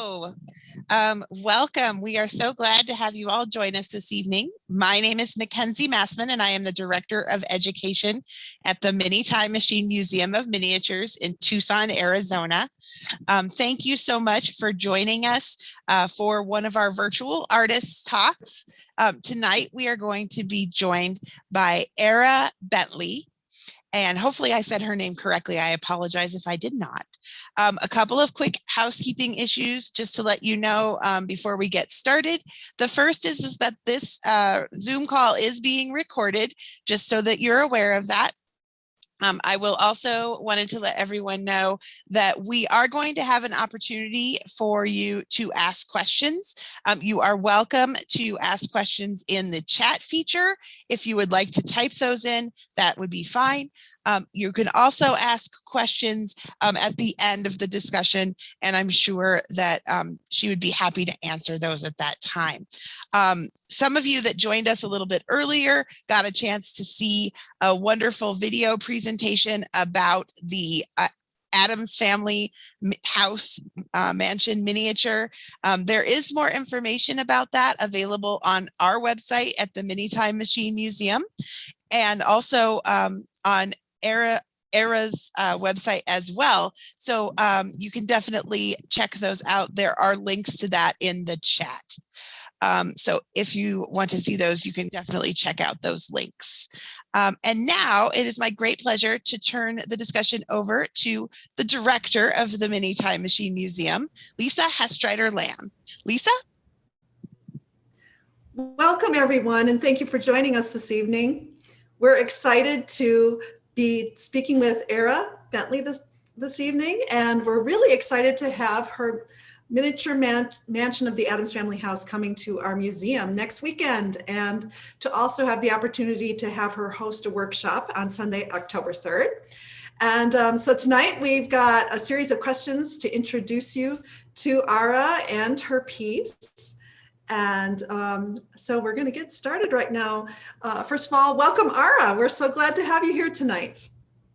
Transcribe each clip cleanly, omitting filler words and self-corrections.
Hello. Welcome. We are so glad to have you all join us this evening. My name is Mackenzie Massman, and I am the Director of Education at the Mini Time Machine Museum of Miniatures in Tucson, Arizona. Thank you so much for joining us for one of our virtual artists talks. Tonight, we are going to be joined by Ara Bentley. And hopefully I said her name correctly. I apologize if I did not. A couple of quick housekeeping issues just to let you know before we get started. The first is that this Zoom call is being recorded, just so that you're aware of that. I will also wanted to let everyone know that we are going to have an opportunity for you to ask questions. You are welcome to ask questions in the chat feature. If you would like to type those in, that would be fine. You can also ask questions at the end of the discussion, and I'm sure that she would be happy to answer those at that time. Some of you that joined us a little bit earlier got a chance to see a wonderful video presentation about the Addams Family Mansion miniature. There is more information about that available on our website at the Mini Time Machine Museum, and also on Ara's website as well. So you can definitely check those out. There are links to that in the chat. So if you want to see those, you can definitely check out those links. And now it is my great pleasure to turn the discussion over to the director of the Mini Time Machine Museum, Lisa Hastreiter-Lamb. Lisa? Welcome, everyone, and thank you for joining us this evening. We're excited to be speaking with Ara Bentley this evening, and we're really excited to have her miniature mansion of the Addams Family House coming to our museum next weekend, and to also have the opportunity to have her host a workshop on Sunday, October 3rd. And so tonight we've got a series of questions to introduce you to Ara and her piece. And so we're going to get started right now. First of all, welcome, Ara. We're so glad to have you here tonight.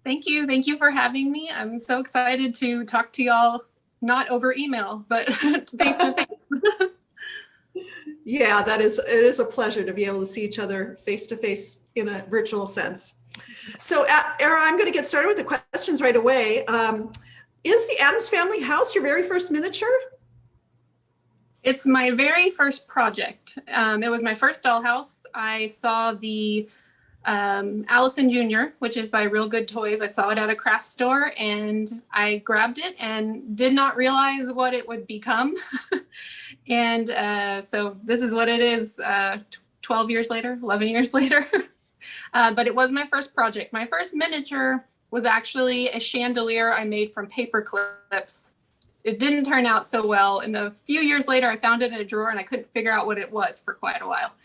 Thank you. Thank you for having me. I'm so excited to talk to y'all, not over email, but face to face. Yeah, it is a pleasure to be able to see each other face to face in a virtual sense. So, Ara, I'm going to get started with the questions right away. Is the Addams Family House your very first miniature? It's my very first project. It was my first dollhouse. I saw the Allison Jr., which is by Real Good Toys. I saw it at a craft store and I grabbed it and did not realize what it would become. And so this is what it is 12 years later, 11 years later. But it was my first project. My first miniature was actually a chandelier I made from paper clips. It didn't turn out so well. And a few years later, I found it in a drawer and I couldn't figure out what it was for quite a while.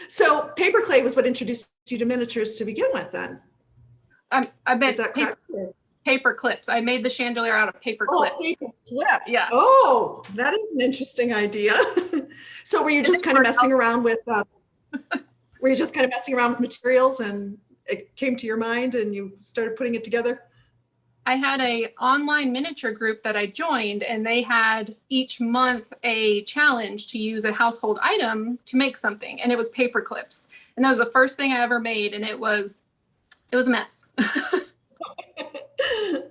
So paper clay was what introduced you to miniatures to begin with then? I bet. Is that correct? Paper clips. I made the chandelier out of paper clips. Oh, paper clips. Yeah. Oh, that is an interesting idea. So were you just kind of messing around with, materials and it came to your mind and you started putting it together? I had an online miniature group that I joined, and they had each month a challenge to use a household item to make something, and it was paper clips. And that was the first thing I ever made, and it was a mess.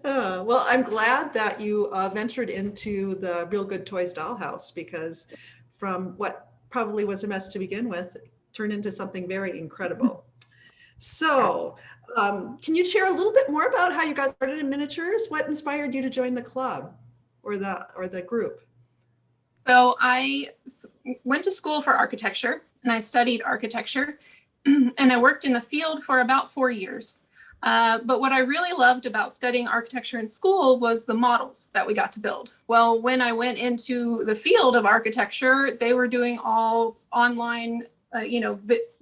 Well, I'm glad that you ventured into the Real Good Toys dollhouse, because from what probably was a mess to begin with, turned into something very incredible. So, can you share a little bit more about how you got started in miniatures? What inspired you to join the club or the group? So I went to school for architecture, and I studied architecture, and I worked in the field for about 4 years. But what I really loved about studying architecture in school was the models that we got to build. Well, when I went into the field of architecture, they were doing all online,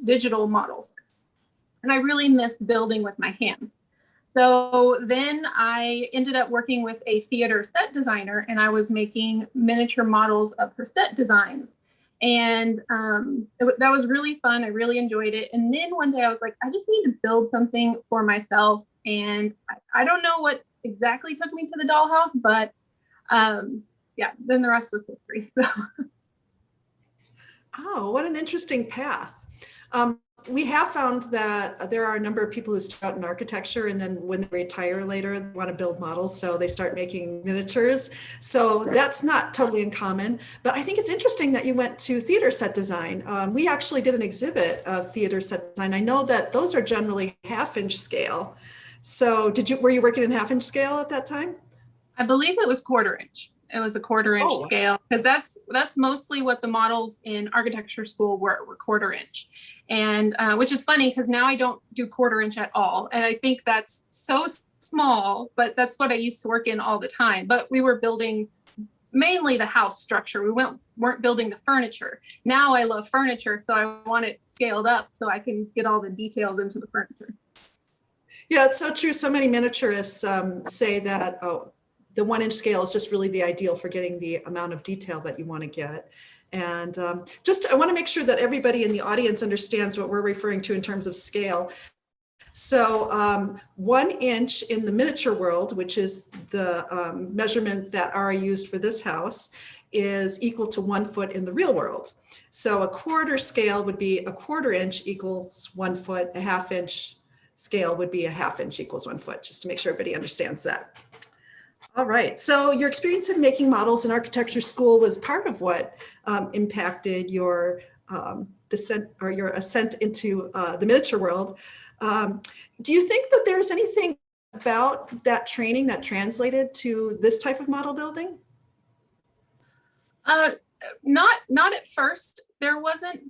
digital models. And I really missed building with my hands. So then I ended up working with a theater set designer, and I was making miniature models of her set designs. And that was really fun. I really enjoyed it. And then one day I was like, I just need to build something for myself. And I don't know what exactly took me to the dollhouse, but yeah, then the rest was history. So. Oh, what an interesting path. We have found that there are a number of people who start out in architecture, and then when they retire later, they want to build models, so they start making miniatures. So that's not totally uncommon, but I think it's interesting that you went to theater set design. We actually did an exhibit of theater set design. I know that those are generally half-inch scale. So were you working in half-inch scale at that time? I believe it was quarter inch. It was a quarter-inch scale, because that's mostly what the models in architecture school were quarter inch. And which is funny, because now I don't do quarter inch at all. And I think that's so small, but that's what I used to work in all the time. But we were building mainly the house structure. We weren't building the furniture. Now I love furniture, so I want it scaled up so I can get all the details into the furniture. Yeah, it's so true. So many miniaturists say that, the 1-inch scale is just really the ideal for getting the amount of detail that you want to get. And I want to make sure that everybody in the audience understands what we're referring to in terms of scale. So 1 inch in the miniature world, which is the measurement that Ara used for this house, is equal to 1 foot in the real world. So a quarter scale would be a quarter inch equals 1 foot, a half-inch scale would be a half-inch equals 1 foot, just to make sure everybody understands that. All right, so your experience in making models in architecture school was part of what impacted your descent or your ascent into the miniature world. Do you think that there's anything about that training that translated to this type of model building? Not at first. There wasn't,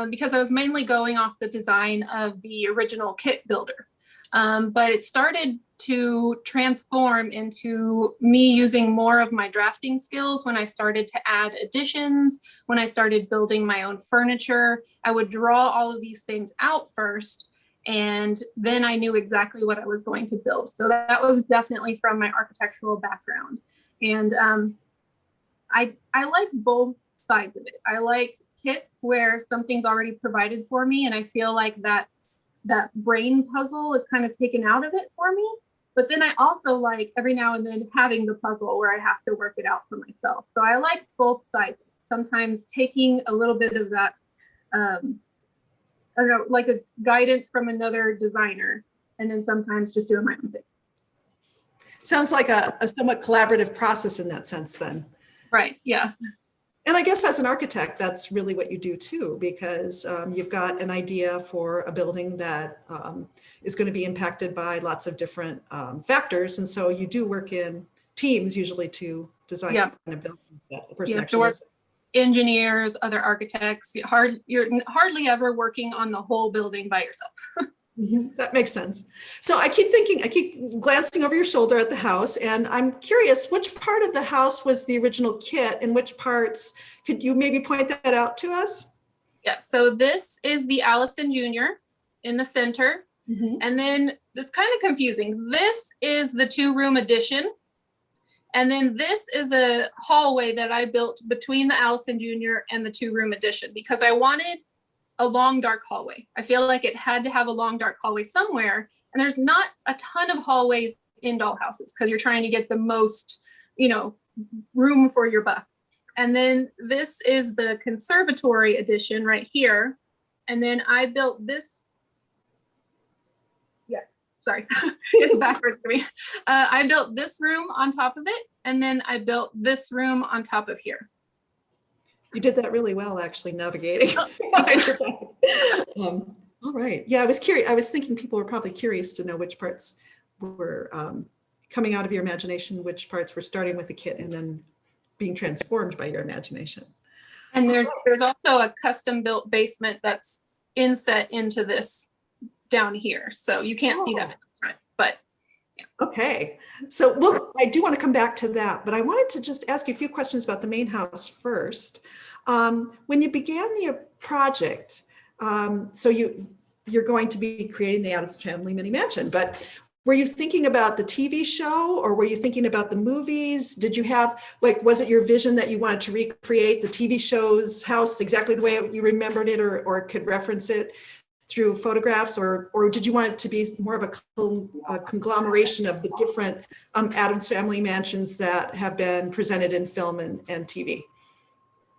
because I was mainly going off the design of the original kit builder. But it started to transform into me using more of my drafting skills when I started to add additions, when I started building my own furniture. I would draw all of these things out first, and then I knew exactly what I was going to build. So that was definitely from my architectural background. And I like both sides of it. I like kits where something's already provided for me, and I feel like that brain puzzle is kind of taken out of it for me. But then I also like every now and then having the puzzle where I have to work it out for myself. So I like both sides. Sometimes taking a little bit of that, I don't know, like a guidance from another designer, and then sometimes just doing my own thing. Sounds like a somewhat collaborative process in that sense then. Right, yeah. And I guess as an architect, that's really what you do too, because you've got an idea for a building that is going to be impacted by lots of different factors. And so you do work in teams usually to design a building that a person actually lives in. Engineers, other architects. You're hardly ever working on the whole building by yourself. That makes sense. So I keep glancing over your shoulder at the house, and I'm curious, which part of the house was the original kit and which parts, could you maybe point that out to us? Yeah, so this is the Allison Jr. in the center. And then it's kind of confusing. This is the 2-room addition. And then this is a hallway that I built between the Allison Jr. and the 2-room addition, because I wanted a long, dark hallway. I feel like it had to have a long, dark hallway somewhere. And there's not a ton of hallways in dollhouses because you're trying to get the most, room for your buck. And then this is the conservatory addition right here. And then I built this. Yeah, sorry, it's backwards for me. I built this room on top of it. And then I built this room on top of here. You did that really well, actually, navigating. All right. Yeah, I was curious. I was thinking people were probably curious to know which parts were coming out of your imagination, which parts were starting with the kit and then being transformed by your imagination. And there's also a custom built basement that's inset into this down here. So you can't see that in the front, but yeah. Okay. So I do want to come back to that, but I wanted to just ask you a few questions about the main house first. When you began the project, so you're going to be creating the Addams Family Mini Mansion, but were you thinking about the TV show or were you thinking about the movies? Did you have, was it your vision that you wanted to recreate the TV show's house exactly the way you remembered it or could reference it? through photographs, or did you want it to be more of a conglomeration of the different Addams Family mansions that have been presented in film and TV?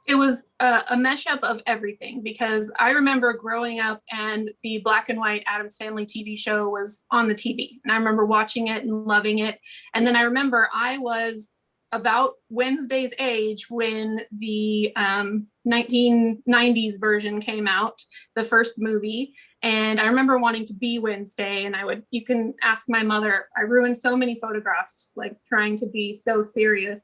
It was a mashup of everything, because I remember growing up and the black and white Addams Family TV show was on the TV. And I remember watching it and loving it. And then I remember I was about Wednesday's age when the 1990s version came out, the first movie. And I remember wanting to be Wednesday, and you can ask my mother, I ruined so many photographs, like trying to be so serious.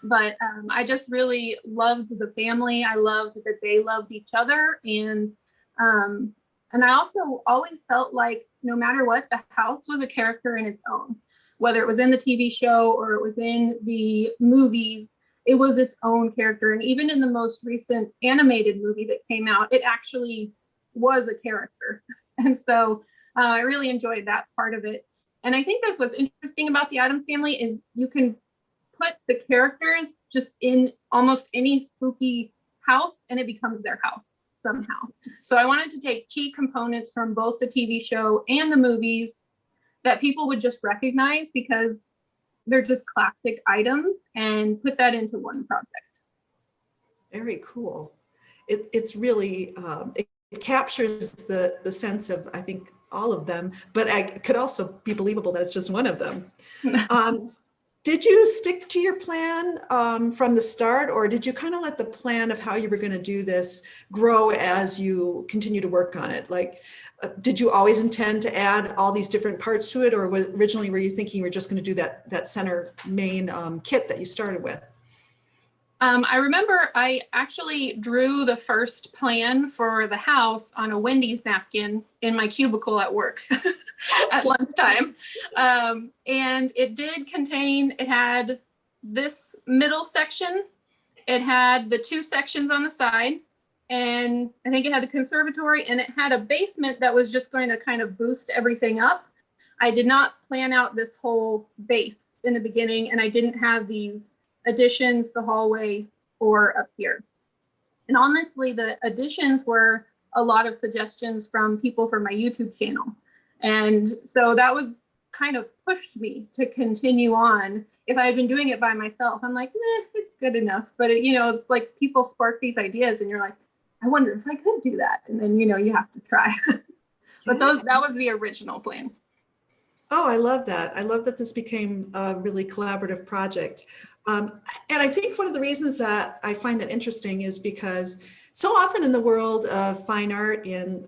But I just really loved the family. I loved that they loved each other. And I also always felt like no matter what, the house was a character in its own, whether it was in the TV show or it was in the movies, it was its own character. And even in the most recent animated movie that came out, it actually was a character. And so I really enjoyed that part of it. And I think that's what's interesting about the Addams Family is you can put the characters just in almost any spooky house and it becomes their house somehow. So I wanted to take key components from both the TV show and the movies that people would just recognize because they're just classic items and put that into one project. Very cool. It's really, it captures the sense of, I think, all of them, but it could also be believable that it's just one of them. Did you stick to your plan from the start, or did you kind of let the plan of how you were going to do this grow as you continue to work on it? Like, did you always intend to add all these different parts to it, or originally were you thinking you were just going to do that center main kit that you started with? I remember I actually drew the first plan for the house on a Wendy's napkin in my cubicle at work at lunchtime. And it did contain, it had this middle section, it had the two sections on the side, and I think it had the conservatory, and it had a basement that was just going to kind of boost everything up. I did not plan out this whole base in the beginning, and I didn't have these additions, the hallway, or up here. And honestly, the additions were a lot of suggestions from people from my YouTube channel. And so that was kind of pushed me to continue on. If I had been doing it by myself, I'm like, it's good enough. But it's like people spark these ideas and you're like, I wonder if I could do that. And then, you have to try. But that was the original plan. Oh, I love that. I love that this became a really collaborative project. And I think one of the reasons that I find that interesting is because so often in the world of fine art and,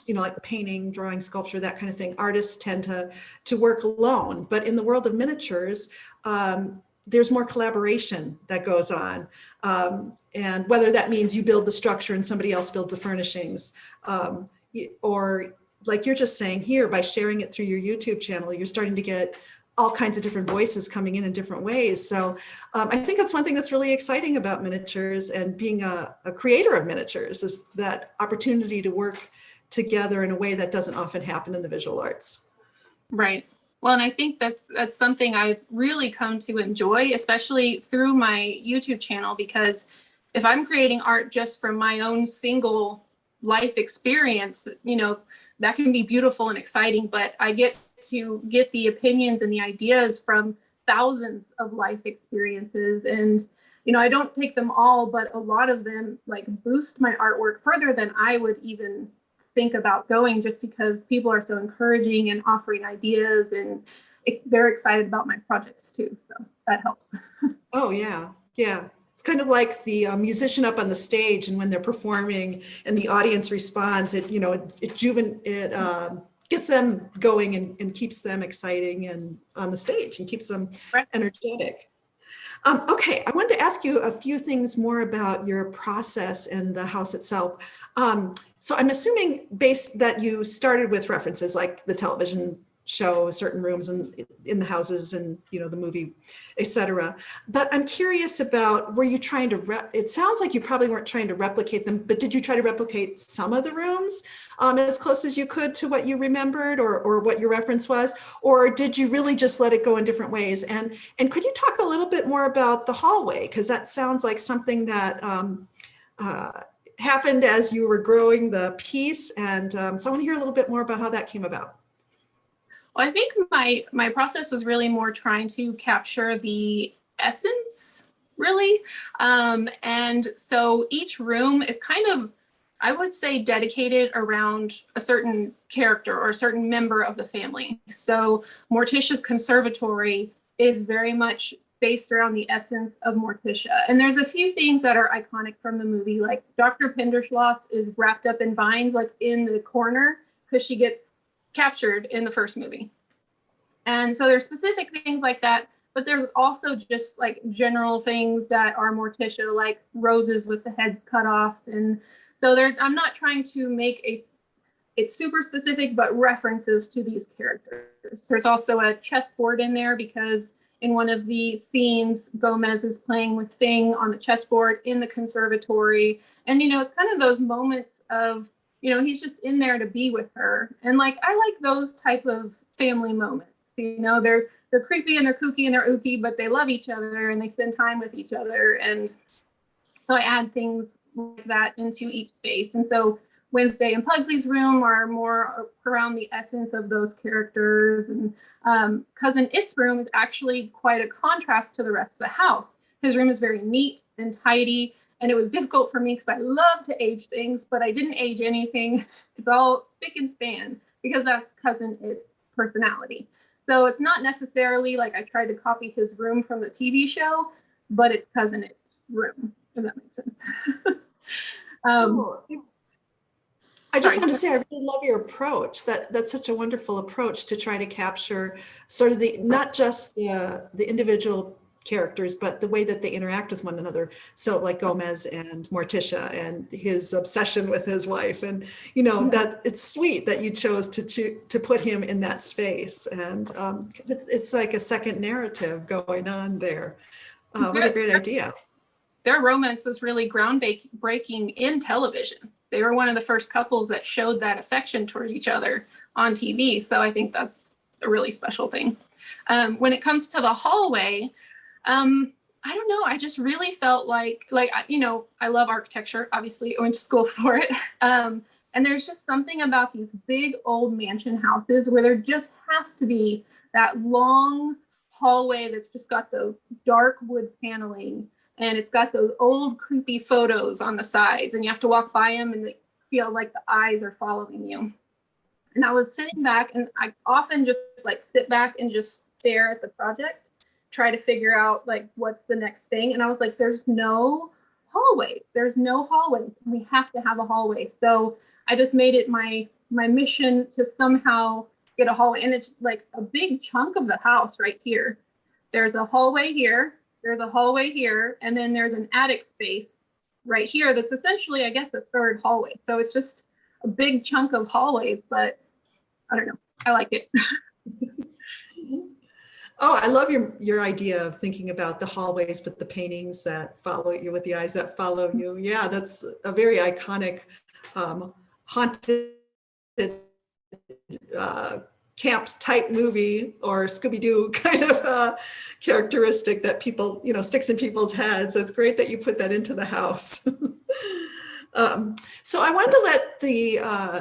like painting, drawing, sculpture, that kind of thing, artists tend to work alone. But in the world of miniatures, there's more collaboration that goes on. And whether that means you build the structure and somebody else builds the furnishings, or like you're just saying here, by sharing it through your YouTube channel, you're starting to get all kinds of different voices coming in different ways. So I think that's one thing that's really exciting about miniatures and being a creator of miniatures is that opportunity to work together in a way that doesn't often happen in the visual arts. Right. Well, and I think that's something I've really come to enjoy, especially through my YouTube channel, because if I'm creating art just from my own single life experience, that can be beautiful and exciting, but I get to get the opinions and the ideas from thousands of life experiences. And, I don't take them all, but a lot of them like boost my artwork further than I would even think about going, just because people are so encouraging and offering ideas, and they're excited about my projects too. So that helps. Oh, yeah. Yeah. It's kind of like the musician up on the stage, and when they're performing and the audience responds, it gets them going and keeps them exciting and on the stage and keeps them energetic. Okay, I wanted to ask you a few things more about your process and the house itself. So I'm assuming that you started with references like the television show, certain rooms in the houses and, the movie, etc. But I'm curious about, were you trying to, it sounds like you probably weren't trying to replicate them, but did you try to replicate some of the rooms as close as you could to what you remembered or what your reference was? Or did you really just let it go in different ways? And could you talk a little bit more about the hallway? Because that sounds like something that happened as you were growing the piece? And so I want to hear a little bit more about how that came about. Well, I think my process was really more trying to capture the essence, really. And so each room is kind of, I would say, dedicated around a certain character or a certain member of the family. So Morticia's conservatory is very much based around the essence of Morticia. And there's a few things that are iconic from the movie, like Dr. Pinderschloss is wrapped up in vines, like in the corner, because she gets captured in the first movie. And so there's specific things like that, but there's also just like general things that are Morticia, like roses with the heads cut off. And so I'm not trying to make it's super specific, but references to these characters. There's also a chessboard in there because in one of the scenes, Gomez is playing with Thing on the chessboard in the conservatory. And, it's kind of those moments of, he's just in there to be with her. And like, I like those type of family moments. They're creepy and they're kooky and they're ooky, but they love each other and they spend time with each other. And so I add things like that into each space. And so Wednesday and Pugsley's room are more around the essence of those characters. And Cousin It's room is actually quite a contrast to the rest of the house. His room is very neat and tidy. And it was difficult for me because I love to age things, but I didn't age anything. It's all spick and span because that's Cousin It's personality. So it's not necessarily like I tried to copy his room from the TV show, but it's Cousin It's room, if that makes sense. I just want to say, I really love your approach. That's such a wonderful approach to try to capture sort of not just the individual characters, but the way that they interact with one another. So like Gomez and Morticia and his obsession with his wife. And, that it's sweet that you chose to put him in that space. And it's like a second narrative going on there. What a great idea. Their romance was really groundbreaking in television. They were one of the first couples that showed that affection towards each other on TV. So I think that's a really special thing. When it comes to the hallway, I don't know. I just really felt like, I love architecture. Obviously, I went to school for it. And there's just something about these big old mansion houses where there just has to be that long hallway that's just got the dark wood paneling. And it's got those old creepy photos on the sides. And you have to walk by them and they feel like the eyes are following you. And I was sitting back and I often just like sit back and just stare at the project, try to figure out like what's the next thing. And I was like, there's no hallway. There's no hallway. We have to have a hallway. So I just made it my mission to somehow get a hallway. And it's like a big chunk of the house right here. There's a hallway here. There's a hallway here. And then there's an attic space right here. That's essentially, I guess, a third hallway. So it's just a big chunk of hallways, but I don't know. I like it. Oh, I love your idea of thinking about the hallways, but the paintings that follow you with the eyes that follow you. Yeah, that's a very iconic haunted camp type movie or Scooby-Doo kind of characteristic that people, sticks in people's heads. So it's great that you put that into the house. So I wanted to let the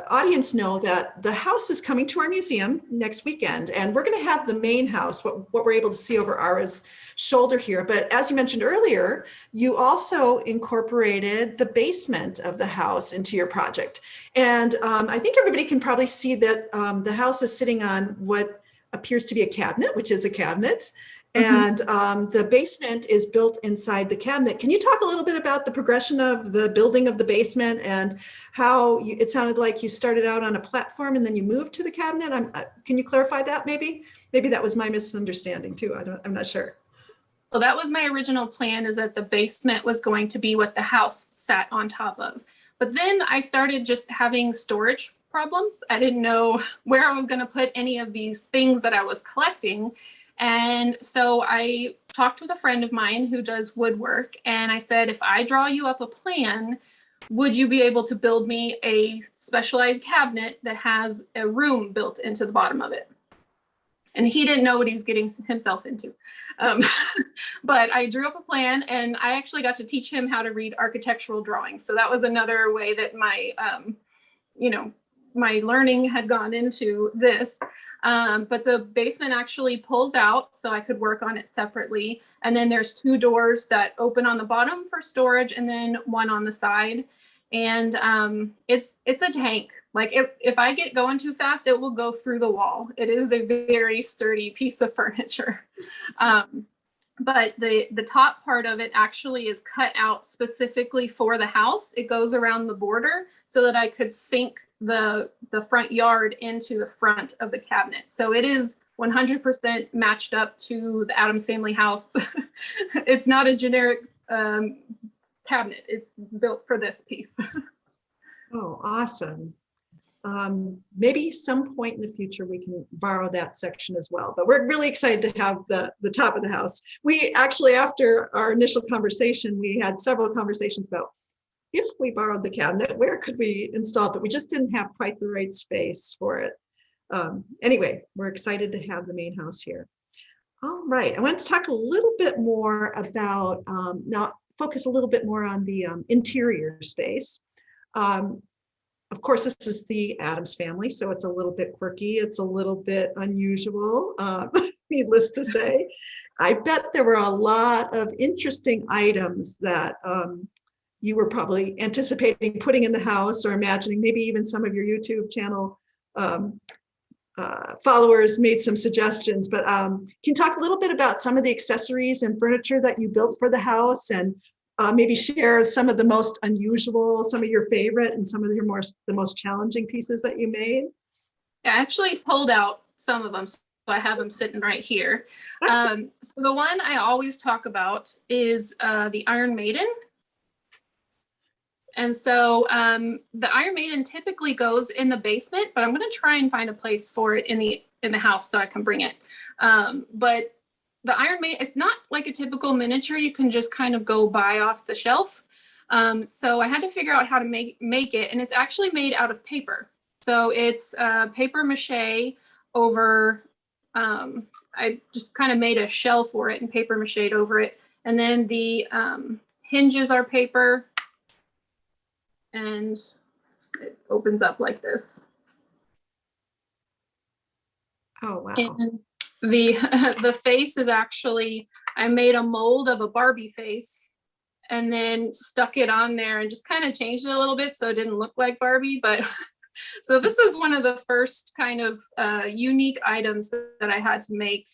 audience know that the house is coming to our museum next weekend, and we're going to have the main house, what we're able to see over Ara's shoulder here. But as you mentioned earlier, you also incorporated the basement of the house into your project. And I think everybody can probably see that the house is sitting on what appears to be a cabinet, which is a cabinet. And the basement is built inside the cabinet. Can you talk a little bit about the progression of the building of the basement and how it sounded like you started out on a platform and then you moved to the cabinet? Can you clarify that maybe? Maybe that was my misunderstanding too. I'm not sure. Well, that was my original plan, is that the basement was going to be what the house sat on top of. But then I started just having storage problems. I didn't know where I was going to put any of these things that I was collecting. And so I talked with a friend of mine who does woodwork, and I said, if I draw you up a plan, would you be able to build me a specialized cabinet that has a room built into the bottom of it? and he didn't know what he was getting himself into. But I drew up a plan, and I actually got to teach him how to read architectural drawings. So that was another way that my, my learning had gone into this. But the basement actually pulls out, so I could work on it separately. And then there's 2 doors that open on the bottom for storage, and then one on the side. And it's a tank. Like if I get going too fast, it will go through the wall. It is a very sturdy piece of furniture. But the top part of it actually is cut out specifically for the house. It goes around the border so that I could sink the front yard into the front of the cabinet. So it is 100% matched up to the Addams Family house. It's not a generic cabinet. It's built for this piece. Oh, awesome. Maybe some point in the future we can borrow that section as well, but we're really excited to have the top of the house. We actually, after our initial conversation, we had several conversations about if we borrowed the cabinet, where could we install it? But we just didn't have quite the right space for it. Anyway, we're excited to have the main house here. All right, I wanted to talk a little bit more about, now focus a little bit more on the interior space. Of course, this is the Addams family, so it's a little bit quirky. It's a little bit unusual, needless to say. I bet there were a lot of interesting items that you were probably anticipating putting in the house, or imagining. Maybe even some of your YouTube channel followers made some suggestions. But can you talk a little bit about some of the accessories and furniture that you built for the house, and maybe share some of the most unusual, some of your favorite, and some of your the most challenging pieces that you made? I actually pulled out some of them, so I have them sitting right here. So the one I always talk about is the Iron Maiden. And so the Iron Maiden typically goes in the basement, but I'm going to try and find a place for it in the house so I can bring it. But the Iron Maiden, it's not like a typical miniature you can just kind of go buy off the shelf. So I had to figure out how to make it, and it's actually made out of paper. So it's paper mache over, I just kind of made a shell for it and paper mache over it. And then the hinges are paper, and it opens up like this. Oh, wow. And the face is actually, I made a mold of a Barbie face and then stuck it on there and just kind of changed it a little bit so it didn't look like Barbie. But so this is one of the first kind of unique items that I had to make.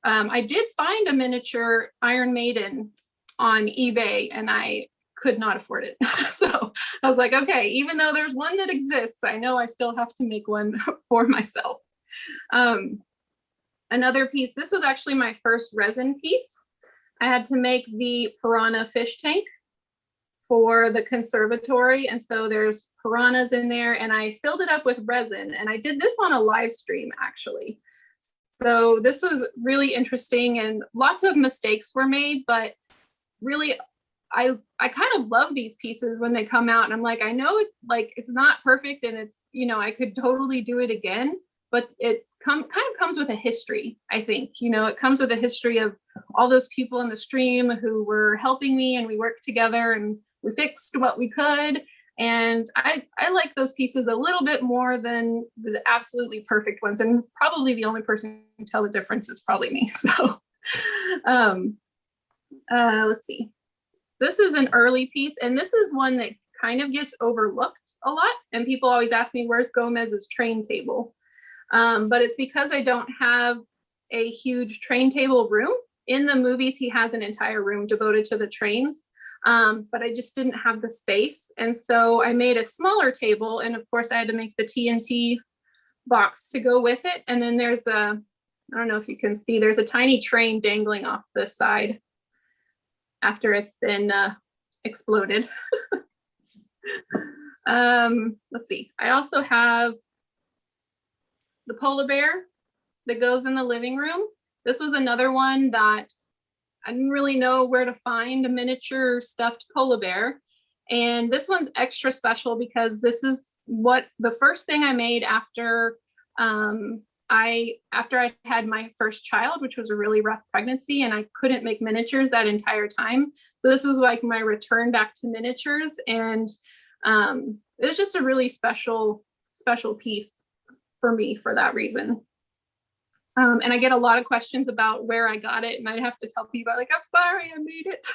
I did find a miniature Iron Maiden on eBay, and I could not afford it. So I was like, okay, even though there's one that exists, I know I still have to make one for myself. Another piece, this was actually my first resin piece. I had to make the Piranha fish tank for the conservatory. And so there's piranhas in there, and I filled it up with resin, and I did this on a live stream actually. So this was really interesting, and lots of mistakes were made, but really I kind of love these pieces when they come out, and I'm like, I know it's not perfect, and it's, I could totally do it again, but it kind of comes with a history. I think, it comes with a history of all those people in the stream who were helping me, and we worked together and we fixed what we could. And I like those pieces a little bit more than the absolutely perfect ones. And probably the only person who can tell the difference is probably me. So let's see. This is an early piece, and this is one that kind of gets overlooked a lot. And people always ask me, where's Gomez's train table? But it's because I don't have a huge train table room. In the movies, he has an entire room devoted to the trains, but I just didn't have the space. And so I made a smaller table, and of course I had to make the TNT box to go with it. And then there's I don't know if you can see, there's a tiny train dangling off the side after it's been exploded. Let's see. I also have the polar bear that goes in the living room. This was another one that I didn't really know where to find a miniature stuffed polar bear. And this one's extra special because this is the first thing I made after after I had my first child, which was a really rough pregnancy, and I couldn't make miniatures that entire time. So this was like my return back to miniatures. And it was just a really special piece for me for that reason. And I get a lot of questions about where I got it, and I have to tell people like, I'm sorry, I made it.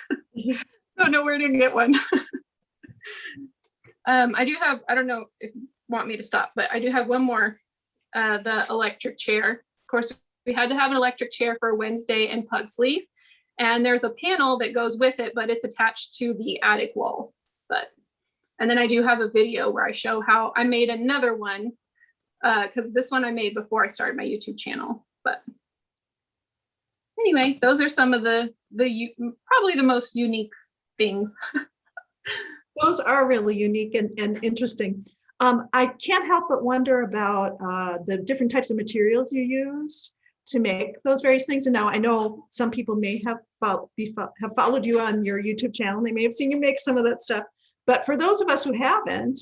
Don't know where to get one. I do have, I don't know if you want me to stop, but I do have one more, the electric chair. Of course, we had to have an electric chair for Wednesday and Pugsley, and there's a panel that goes with it, but it's attached to the attic wall. And then I do have a video where I show how I made another one, because this one I made before I started my YouTube channel. But anyway, those are some of the probably the most unique things. Those are really unique and interesting. I can't help but wonder about the different types of materials you used to make those various things. And now I know some people may have followed you on your YouTube channel. They may have seen you make some of that stuff. But for those of us who haven't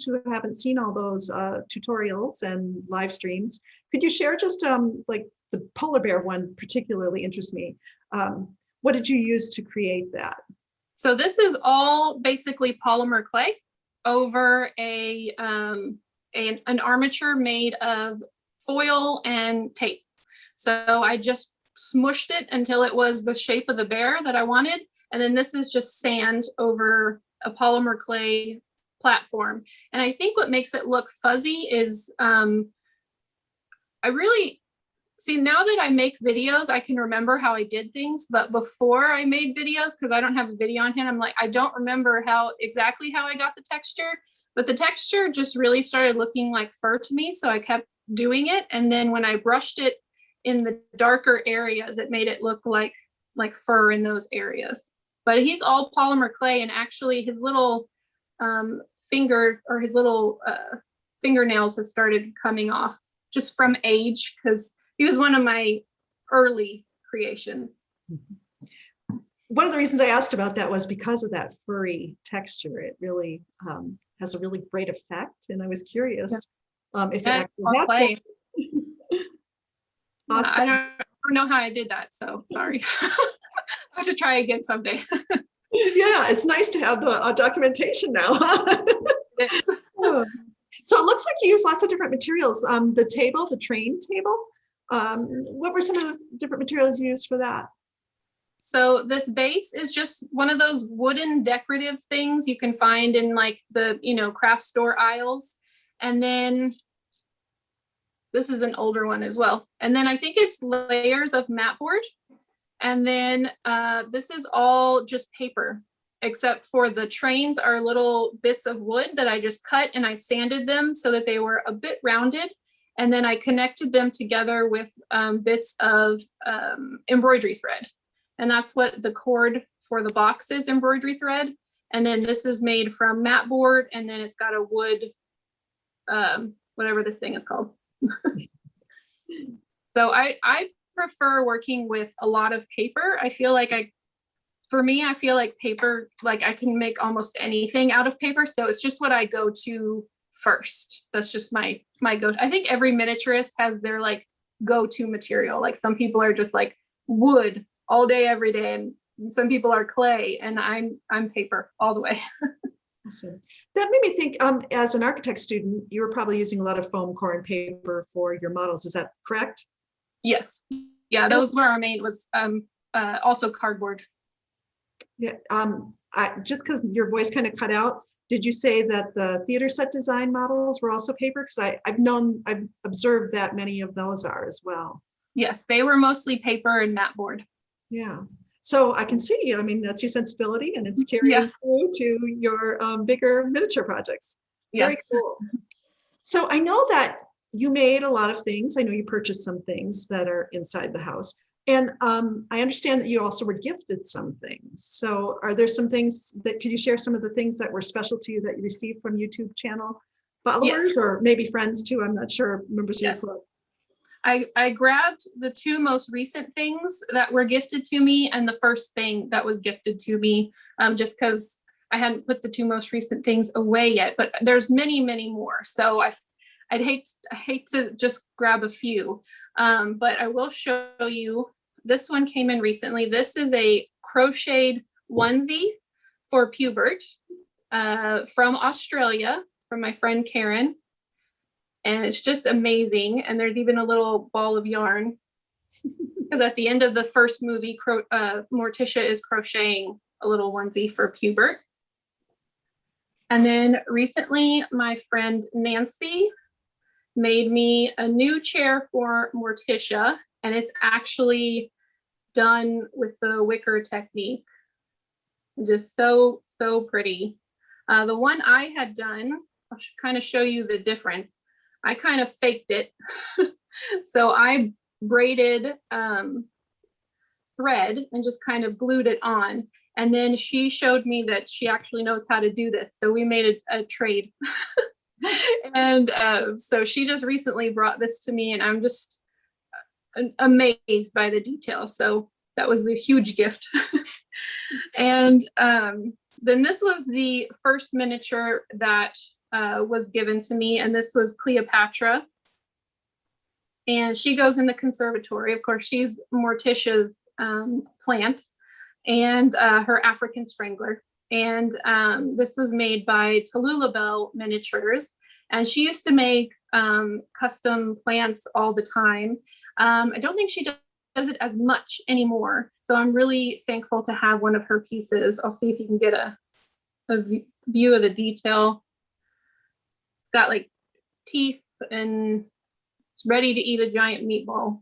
seen all those tutorials and live streams, could you share just like the polar bear one particularly interests me. What did you use to create that? So this is all basically polymer clay over an armature made of foil and tape. So I just smushed it until it was the shape of the bear that I wanted. And then this is just sand over a polymer clay platform. And I think what makes it look fuzzy is I really see, now that I make videos, I can remember how I did things. But before I made videos, because I don't have a video on hand, I'm like, I don't remember exactly how I got the texture. But the texture just really started looking like fur to me. So I kept doing it. And then when I brushed it in the darker areas, it made it look like fur in those areas. But he's all polymer clay, and actually his little fingernails have started coming off just from age, because he was one of my early creations. One of the reasons I asked about that was because of that furry texture. It really has a really great effect, and I was curious if it actually had clay. Awesome. I don't know how I did that, so sorry. I have to try again someday. Yeah, it's nice to have the documentation now. Yes. So it looks like you use lots of different materials. The train table. What were some of the different materials you used for that? So this base is just one of those wooden decorative things you can find in like the, craft store aisles. And then this is an older one as well. And then I think it's layers of mat board. And then this is all just paper, except for the trains are little bits of wood that I just cut and I sanded them so that they were a bit rounded. And then I connected them together with bits of embroidery thread. And that's what the cord for the box is, embroidery thread. And then this is made from mat board, and then it's got a wood, whatever this thing is called. So I prefer working with a lot of paper. I feel like paper, like I can make almost anything out of paper. So it's just what I go to first. That's just my go. I think every miniaturist has their like go-to material. Like some people are just like wood all day, every day. And some people are clay, and I'm paper all the way. Awesome. That made me think, as an architect student, you were probably using a lot of foam core and paper for your models. Is that correct? Yes. Yeah, those were our main, was also cardboard. Yeah. Just because your voice kind of cut out, did you say that the theater set design models were also paper? Because I've observed that many of those are as well. Yes, they were mostly paper and mat board. Yeah. So I can see, I mean, that's your sensibility, and it's carrying through to your bigger miniature projects. Yes. Very cool. So I know that you made a lot of things. I know you purchased some things that are inside the house. And I understand that you also were gifted some things. So are there some things could you share some of the things that were special to you that you received from YouTube channel followers, or maybe friends too? I'm not sure, members of your club. I grabbed the two most recent things that were gifted to me and the first thing that was gifted to me, just because I hadn't put the two most recent things away yet, but there's many, many more. So I hate to just grab a few, but I will show you. This one came in recently. This is a crocheted onesie for Pubert from Australia, from my friend Karen. And it's just amazing. And there's even a little ball of yarn. Because at the end of the first movie, Morticia is crocheting a little onesie for Pubert. And then recently, my friend Nancy made me a new chair for Morticia, and it's actually done with the wicker technique. Just so, so pretty. The one I had done, I'll kind of show you the difference. I kind of faked it. So I braided thread and just kind of glued it on. And then she showed me that she actually knows how to do this. So we made a trade. And so she just recently brought this to me, and I'm just amazed by the detail. So that was a huge gift. And then this was the first miniature that was given to me, and this was Cleopatra. And she goes in the conservatory. Of course, she's Morticia's plant and her African strangler. And this was made by Tallulah Miniatures. And she used to make custom plants all the time. I don't think she does it as much anymore. So I'm really thankful to have one of her pieces. I'll see if you can get a view of the detail. It's got like teeth, and it's ready to eat a giant meatball.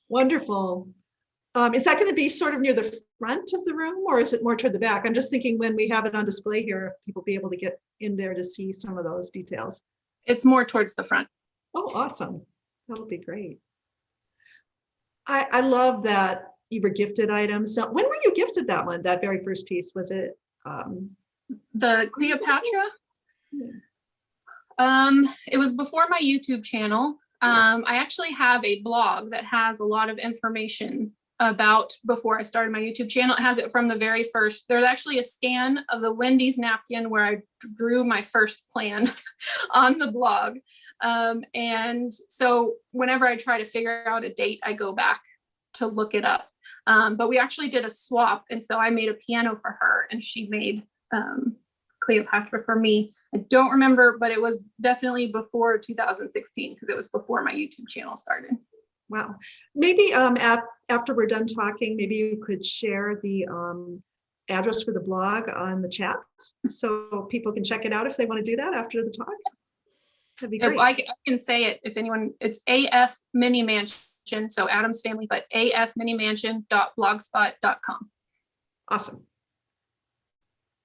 Wonderful. Is that going to be sort of near the front of the room, or is it more toward the back? I'm just thinking when we have it on display here, people be able to get in there to see some of those details. It's more towards the front. Oh, awesome. That'll be great. I love that you were gifted items. Now, when were you gifted that one, that very first piece? Was it? The Cleopatra? It was before my YouTube channel. I actually have a blog that has a lot of information about before I started my YouTube channel. It has it from the very first. There's actually a scan of the Wendy's napkin where I drew my first plan on the blog. And so whenever I try to figure out a date, I go back to look it up. But we actually did a swap. And so I made a piano for her, and she made Cleopatra for me. I don't remember, but it was definitely before 2016 because it was before my YouTube channel started. Wow. Maybe after we're done talking, maybe you could share the address for the blog on the chat so people can check it out if they want to do that after the talk. That'd be great. I can say it if anyone. It's AF Mini Mansion, so Addams Family, but afminimansion.blogspot.com. Awesome.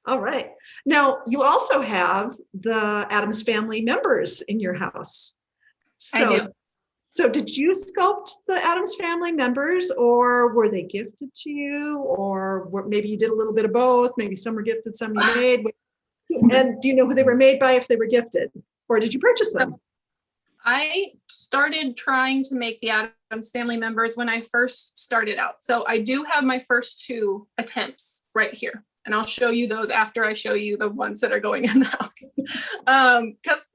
All right. Now, you also have the Addams Family members in your house. I do. So did you sculpt the Addams Family members, or were they gifted to you, or maybe you did a little bit of both? Maybe some were gifted, some you made. And do you know who they were made by if they were gifted, or did you purchase them? I started trying to make the Addams Family members when I first started out. So I do have my first 2 attempts right here. And I'll show you those after I show you the ones that are going in the house. Because,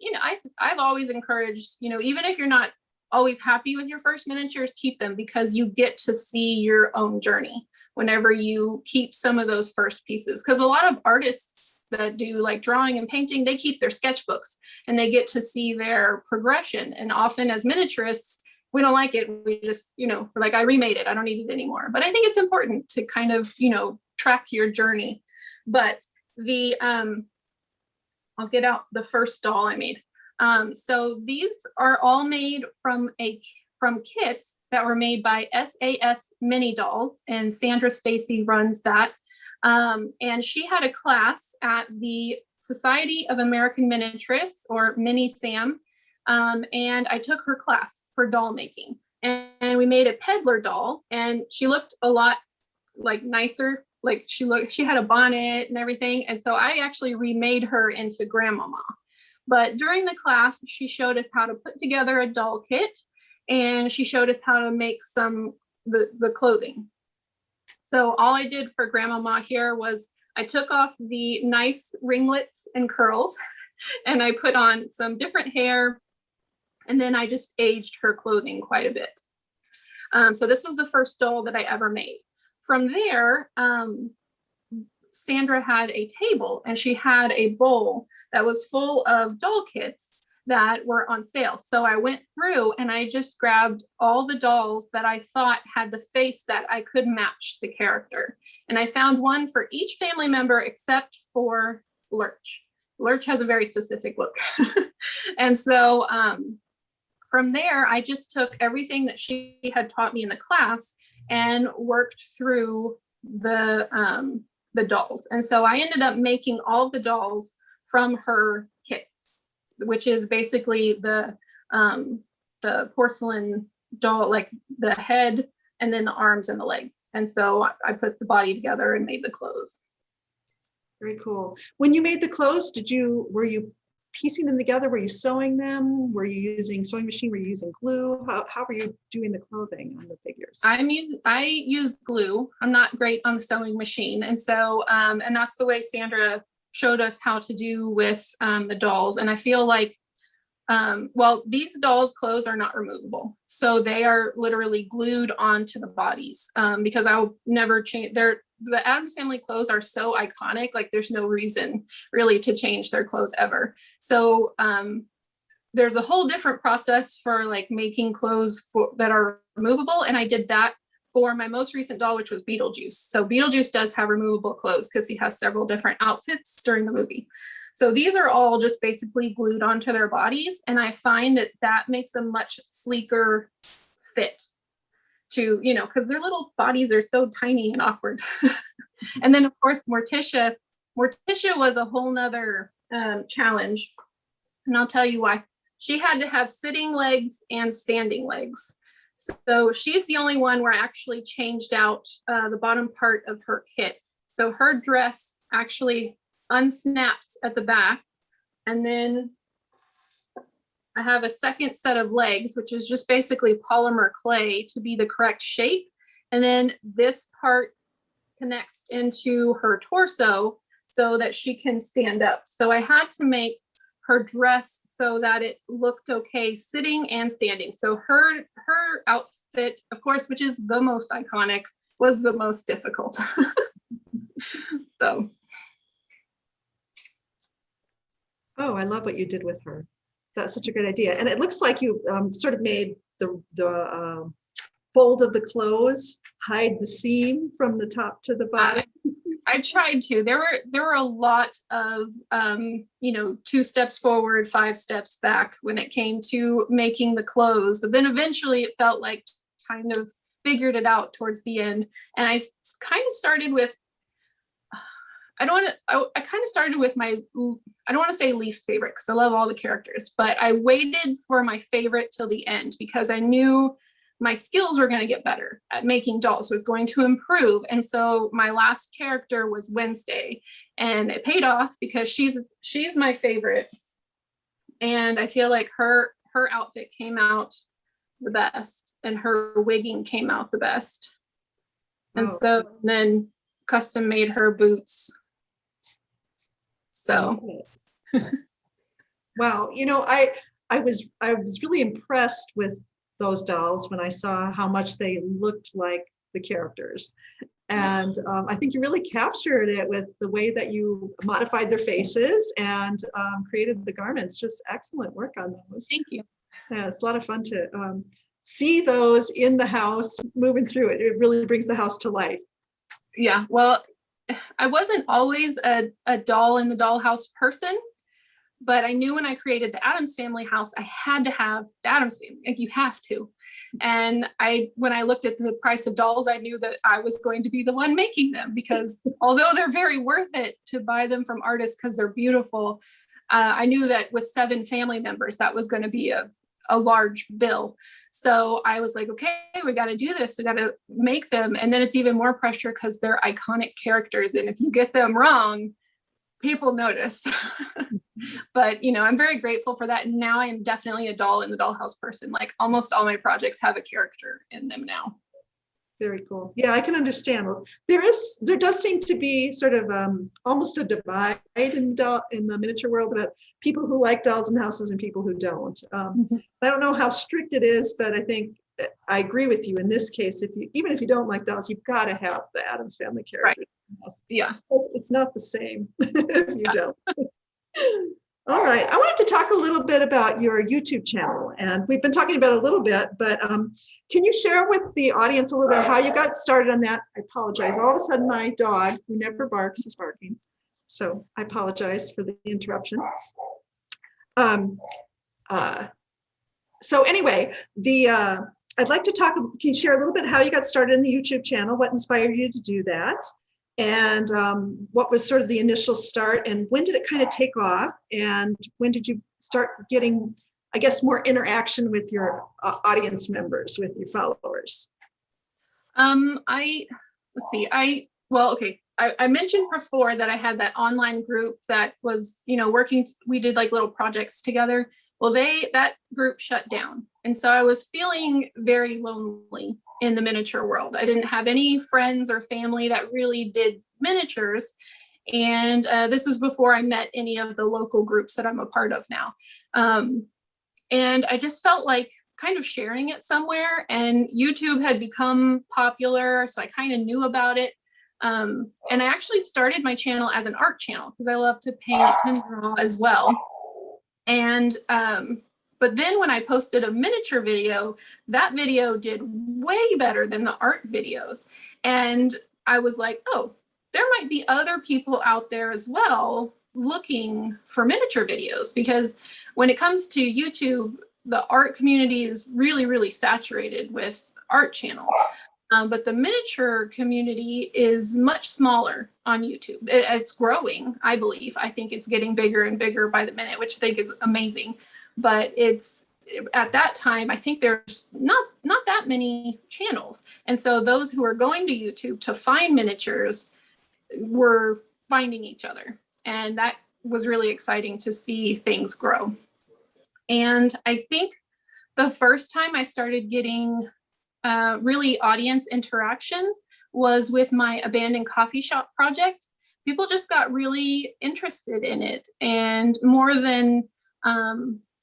I've always encouraged, even if you're not always happy with your first miniatures, keep them, because you get to see your own journey whenever you keep some of those first pieces. Because a lot of artists that do like drawing and painting, they keep their sketchbooks and they get to see their progression. And often as miniaturists, we don't like it. We just, we're like, I remade it. I don't need it anymore. But I think it's important to kind of, track your journey. But I'll get out the first doll I made. So these are all made from kits that were made by SAS Mini Dolls, and Sandra Stacy runs that. And she had a class at the Society of American Miniaturists, or Mini Sam, and I took her class for doll making. And we made a peddler doll, and she looked a lot like nicer. Like she had a bonnet and everything. And so I actually remade her into Grandmama. But during the class, she showed us how to put together a doll kit, and she showed us how to make the clothing. So all I did for Grandmama here was I took off the nice ringlets and curls, and I put on some different hair, and then I just aged her clothing quite a bit. So this was the first doll that I ever made. From there, Sandra had a table, and she had a bowl that was full of doll kits that were on sale. So I went through and I just grabbed all the dolls that I thought had the face that I could match the character. And I found one for each family member except for Lurch. Lurch has a very specific look. And so from there, I just took everything that she had taught me in the class and worked through the dolls. And so I ended up making all the dolls from her kits, which is basically the porcelain doll, like the head and then the arms and the legs. And so I put the body together and made the clothes. Very cool. When you made the clothes, were you piecing them together? Were you sewing them? Were you using sewing machine? Were you using glue? How were you doing the clothing on the figures? I use glue. I'm not great on the sewing machine. And so, and that's the way Sandra showed us how to do with the dolls. And I feel like, well, these dolls' clothes are not removable. So they are literally glued onto the bodies because I'll never change. The Addams Family clothes are so iconic, like there's no reason really to change their clothes ever. So there's a whole different process for like making clothes that are removable. And I did that for my most recent doll, which was Beetlejuice. So Beetlejuice does have removable clothes because he has several different outfits during the movie. So these are all just basically glued onto their bodies. And I find that makes a much sleeker fit to, because their little bodies are so tiny and awkward. And then of course, Morticia was a whole nother challenge. And I'll tell you why. She had to have sitting legs and standing legs. So she's the only one where I actually changed out the bottom part of her kit. So her dress actually unsnaps at the back. And then I have a second set of legs, which is just basically polymer clay to be the correct shape. And then this part connects into her torso so that she can stand up. So I had to make her dress so that it looked okay sitting and standing. So her outfit, of course, which is the most iconic, was the most difficult. So. Oh, I love what you did with her. That's such a good idea. And it looks like you sort of made the fold of the clothes hide the seam from the top to the bottom. I tried to. There were a lot of 2 steps forward, 5 steps back when it came to making the clothes. But then eventually it felt like kind of figured it out towards the end. And I kind of started with I kind of started with my, I don't want to say least favorite because I love all the characters, but I waited for my favorite till the end because I knew my skills were going to get better at making dolls, was going to improve. And so my last character was Wednesday, and it paid off because she's my favorite. And I feel like her outfit came out the best and her wigging came out the best. And so then custom made her boots. So wow, I was really impressed with those dolls when I saw how much they looked like the characters. And I think you really captured it with the way that you modified their faces and created the garments. Just excellent work on those. Thank you. Yeah, it's a lot of fun to see those in the house, moving through it. It really brings the house to life. Yeah, well, I wasn't always a doll in the dollhouse person, but I knew when I created the Addams Family house, I had to have the Addams Family. Like, you have to. And when I looked at the price of dolls, I knew that I was going to be the one making them, because although they're very worth it to buy them from artists because they're beautiful, I knew that with 7 family members, that was going to be a large bill. So I was like, okay, we got to do this. We got to make them. And then it's even more pressure because they're iconic characters. And if you get them wrong, people notice. But, I'm very grateful for that. And now I am definitely a doll in the dollhouse person. Like, almost all my projects have a character in them now. Very cool. Yeah, I can understand. There does seem to be sort of almost a divide in the miniature world about people who like dolls and houses and people who don't. I don't know how strict it is, but I think I agree with you in this case. Even if you don't like dolls, you've got to have the Addams Family character. Right. Yeah. It's not the same if you don't. All right. I wanted to talk a little bit about your YouTube channel, and we've been talking about it a little bit, but can you share with the audience a little bit how you got started on that? I apologize. All of a sudden, my dog, who never barks, is barking. So I apologize for the interruption. So anyway, I'd like to talk, can you share a little bit how you got started in the YouTube channel, what inspired you to do that? And what was sort of the initial start, and when did it kind of take off, and when did you start getting, I guess, more interaction with your audience members, with your followers? I mentioned before that I had that online group that was, working, we did like little projects together. Well, that group shut down. And so I was feeling very lonely in the miniature world. I didn't have any friends or family that really did miniatures. And this was before I met any of the local groups that I'm a part of now. And I just felt like kind of sharing it somewhere, and YouTube had become popular. So I kind of knew about it. And I actually started my channel as an art channel because I love to paint and draw as well. And but then when I posted a miniature video, that video did way better than the art videos. And I was like, oh, there might be other people out there as well looking for miniature videos, because when it comes to YouTube, the art community is really, really saturated with art channels. But the miniature community is much smaller on YouTube. It's growing, I believe. I think it's getting bigger and bigger by the minute, which I think is amazing. But at that time, I think there's not that many channels. And so those who are going to YouTube to find miniatures were finding each other. And that was really exciting to see things grow. And I think the first time I started getting really audience interaction was with my abandoned coffee shop project. People just got really interested in it, and more than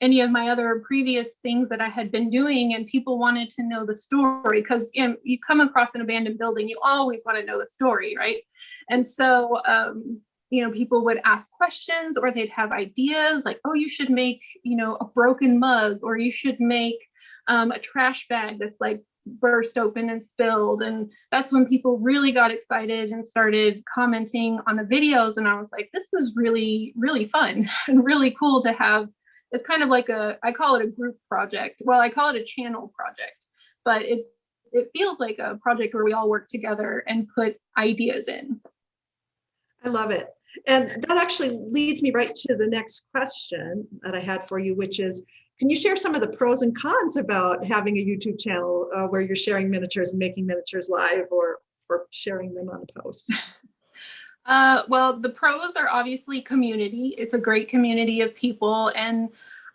any of my other previous things that I had been doing, and people wanted to know the story, because you come across an abandoned building, you always want to know the story, right? And so people would ask questions, or they'd have ideas like, oh, you should make a broken mug, or you should make a trash bag that's like burst open and spilled. And that's when people really got excited and started commenting on the videos. And I was like, this is really, really fun and really cool to have. It's kind of like I call it a group project. Well, I call it a channel project, but it feels like a project where we all work together and put ideas in. I love it. And that actually leads me right to the next question that I had for you, which is, can you share some of the pros and cons about having a YouTube channel where you're sharing miniatures and making miniatures live, or sharing them on a post? Well, the pros are obviously community. It's a great community of people. And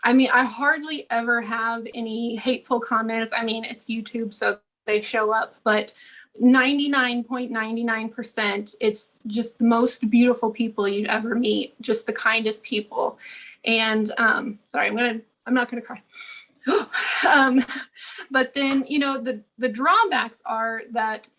I mean, I hardly ever have any hateful comments. I mean, it's YouTube, so they show up, but 99.99%, it's just the most beautiful people you'd ever meet, just the kindest people. And sorry, I'm not gonna cry. But then, the drawbacks are that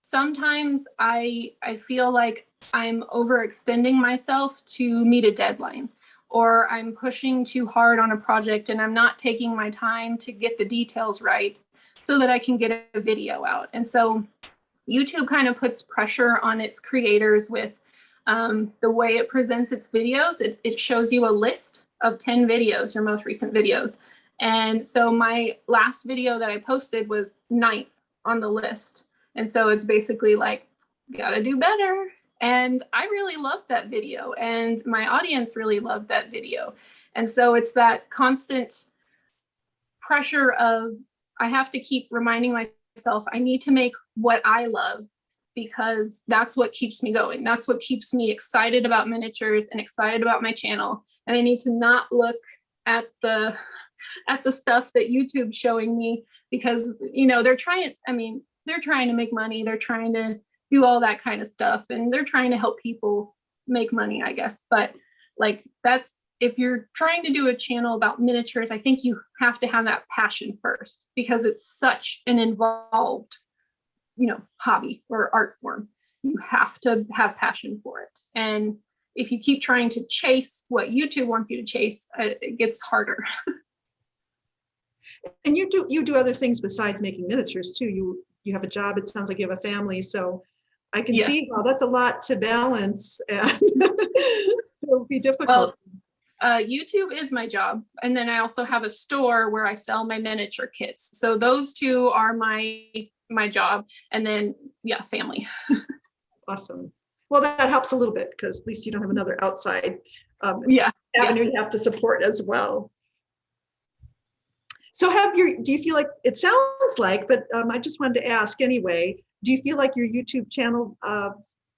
sometimes I feel like I'm overextending myself to meet a deadline, or I'm pushing too hard on a project and I'm not taking my time to get the details right so that I can get a video out. And so YouTube kind of puts pressure on its creators with the way it presents its videos. It shows you a list of 10 videos, your most recent videos. And so my last video that I posted was 9th on the list. And so it's basically like, gotta do better. And I really loved that video, and my audience really loved that video. And so it's that constant pressure of, I have to keep reminding myself, I need to make what I love, because that's what keeps me going. That's what keeps me excited about miniatures and excited about my channel. And I need to not look at the stuff that YouTube's showing me, because they're trying. I mean, they're trying to make money. They're trying to do all that kind of stuff. And they're trying to help people make money, I guess. But like, if you're trying to do a channel about miniatures, I think you have to have that passion first, because it's such an involved, hobby or art form. You have to have passion for it. And if you keep trying to chase what YouTube wants you to chase, it gets harder. And you do other things besides making miniatures too. You have a job. It sounds like you have a family. So I can see how that's a lot to balance, and it'll be difficult. Well, YouTube is my job. And then I also have a store where I sell my miniature kits. So those two are my job. And then, family. Awesome. Well, that helps a little bit, because at least you don't have another outside avenue you have to support as well. So do you feel like, it sounds like, but I just wanted to ask anyway, do you feel like your YouTube channel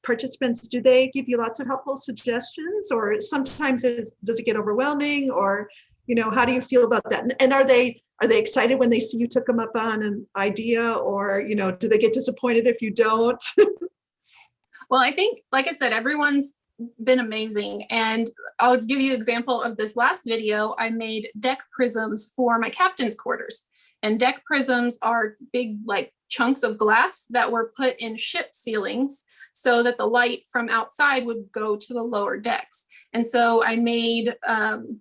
participants, do they give you lots of helpful suggestions, or sometimes does it get overwhelming, or, how do you feel about that? And are they excited when they see you took them up on an idea, or, do they get disappointed if you don't? Well, I think, like I said, everyone's been amazing. And I'll give you an example of this last video. I made deck prisms for my captain's quarters. And deck prisms are big, like, chunks of glass that were put in ship ceilings so that the light from outside would go to the lower decks. And so I made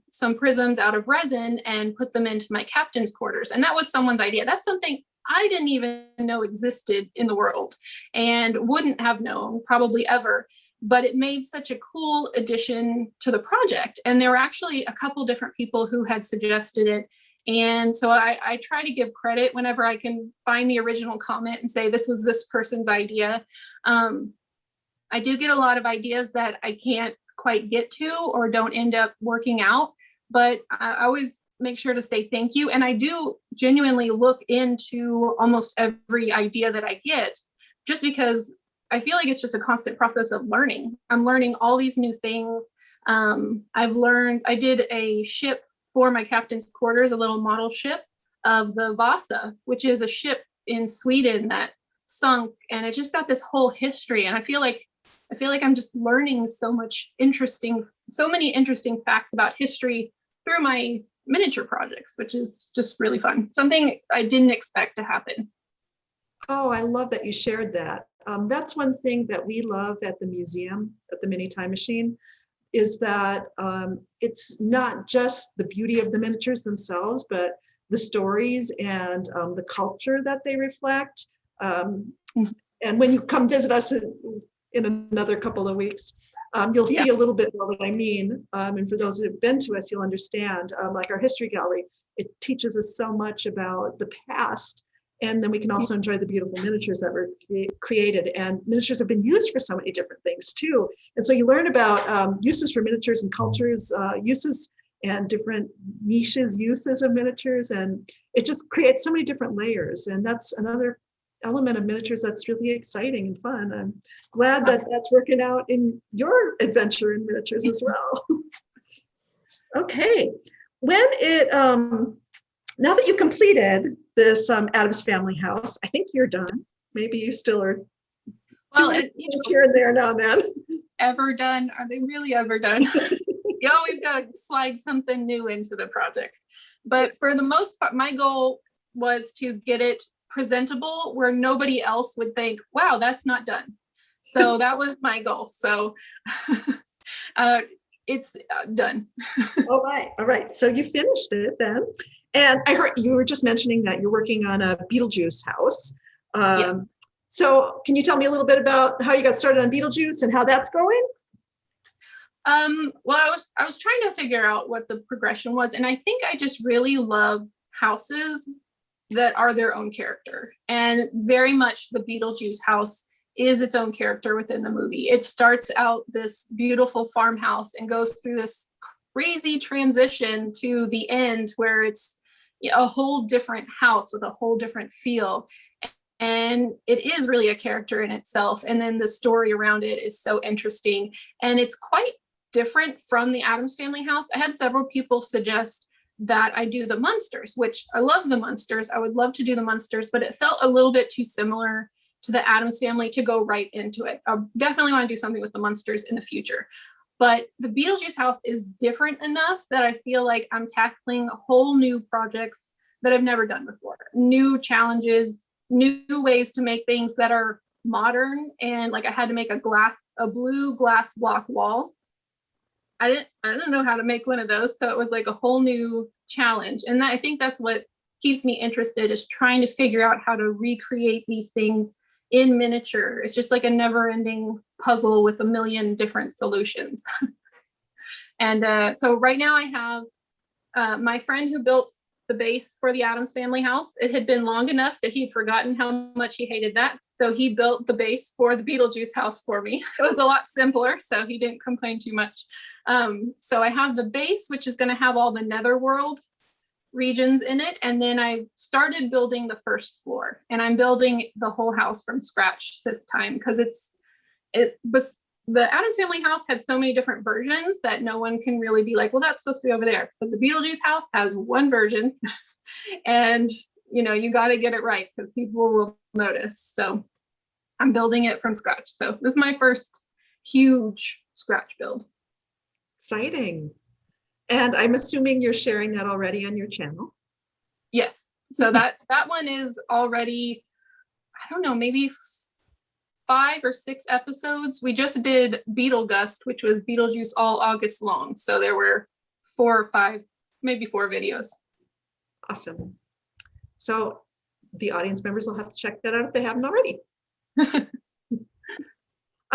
some prisms out of resin and put them into my captain's quarters. And that was someone's idea. That's something I didn't even know existed in the world and wouldn't have known probably ever, but it made such a cool addition to the project. And there were actually a couple different people who had suggested it. And so I try to give credit whenever I can find the original comment and say, this was this person's idea. I do get a lot of ideas that I can't quite get to or don't end up working out, but I always make sure to say thank you. And I do genuinely look into almost every idea that I get, just because I feel like it's just a constant process of learning. I'm learning all these new things. I did a ship for my captain's quarters, a little model ship of the Vasa, which is a ship in Sweden that sunk, and it just got this whole history. And I feel like I'm just learning so many interesting facts about history through my miniature projects, which is just really fun. Something I didn't expect to happen. Oh, I love that you shared that. That's one thing that we love at the museum, at the Mini Time Machine, is that it's not just the beauty of the miniatures themselves, but the stories and the culture that they reflect. And when you come visit us in another couple of weeks, you'll see a little bit more what I mean. And for those who have been to us, you'll understand, like our history gallery, it teaches us so much about the past. And then we can also enjoy the beautiful miniatures that were created. And miniatures have been used for so many different things too. And so you learn about uses for miniatures and cultures, uses and different niches, uses of miniatures. And it just creates so many different layers. And that's another element of miniatures that's really exciting and fun. I'm glad that that's working out in your adventure in miniatures as well. Okay, now that you've completed this Addams Family house, I think you're done. Maybe you still are doing here and there now and then. Ever done? Are they really ever done? You always got to slide something new into the project. But for the most part, my goal was to get it presentable where nobody else would think, wow, that's not done. So that was my goal. So it's done. All right. So you finished it then. And I heard you were just mentioning that you're working on a Beetlejuice house. So can you tell me a little bit about how you got started on Beetlejuice and how that's going? Well, I was trying to figure out what the progression was. And I think I just really love houses that are their own character. And very much the Beetlejuice house is its own character within the movie. It starts out this beautiful farmhouse and goes through this crazy transition to the end where it's a whole different house with a whole different feel. And it is really a character in itself. And then the story around it is so interesting. And it's quite different from the Addams Family house. I had several people suggest that I do the Munsters, which I love the Munsters. I would love to do the Munsters, but it felt a little bit too similar to the Addams Family to go right into it. I definitely want to do something with the Munsters in the future. But the Beetlejuice house is different enough that I feel like I'm tackling whole new projects that I've never done before. New challenges, new ways to make things that are modern. And like I had to make a blue glass block wall. I didn't know how to make one of those. So it was like a whole new challenge. And I think that's what keeps me interested, is trying to figure out how to recreate these things in miniature. It's just like a never ending puzzle with a million different solutions. And so right now I have my friend who built the base for the Addams Family house. It had been long enough that he'd forgotten how much he hated that. So he built the base for the Beetlejuice house for me. It was a lot simpler, so he didn't complain too much. So I have the base, which is going to have all the netherworld regions in it. And then I started building the first floor, and I'm building the whole house from scratch this time, because it was the Addams Family house had so many different versions that no one can really be like, well, that's supposed to be over there. But the Beetlejuice house has one version, and you got to get it right because people will notice. So I'm building it from scratch. So this is my first huge scratch build. Exciting. And I'm assuming you're sharing that already on your channel. Yes. So that one is already, I don't know, maybe 5 or 6 episodes. We just did Beetlegust, which was Beetlejuice all August long. So there were 4 or 5, maybe 4 videos. Awesome. So the audience members will have to check that out if they haven't already.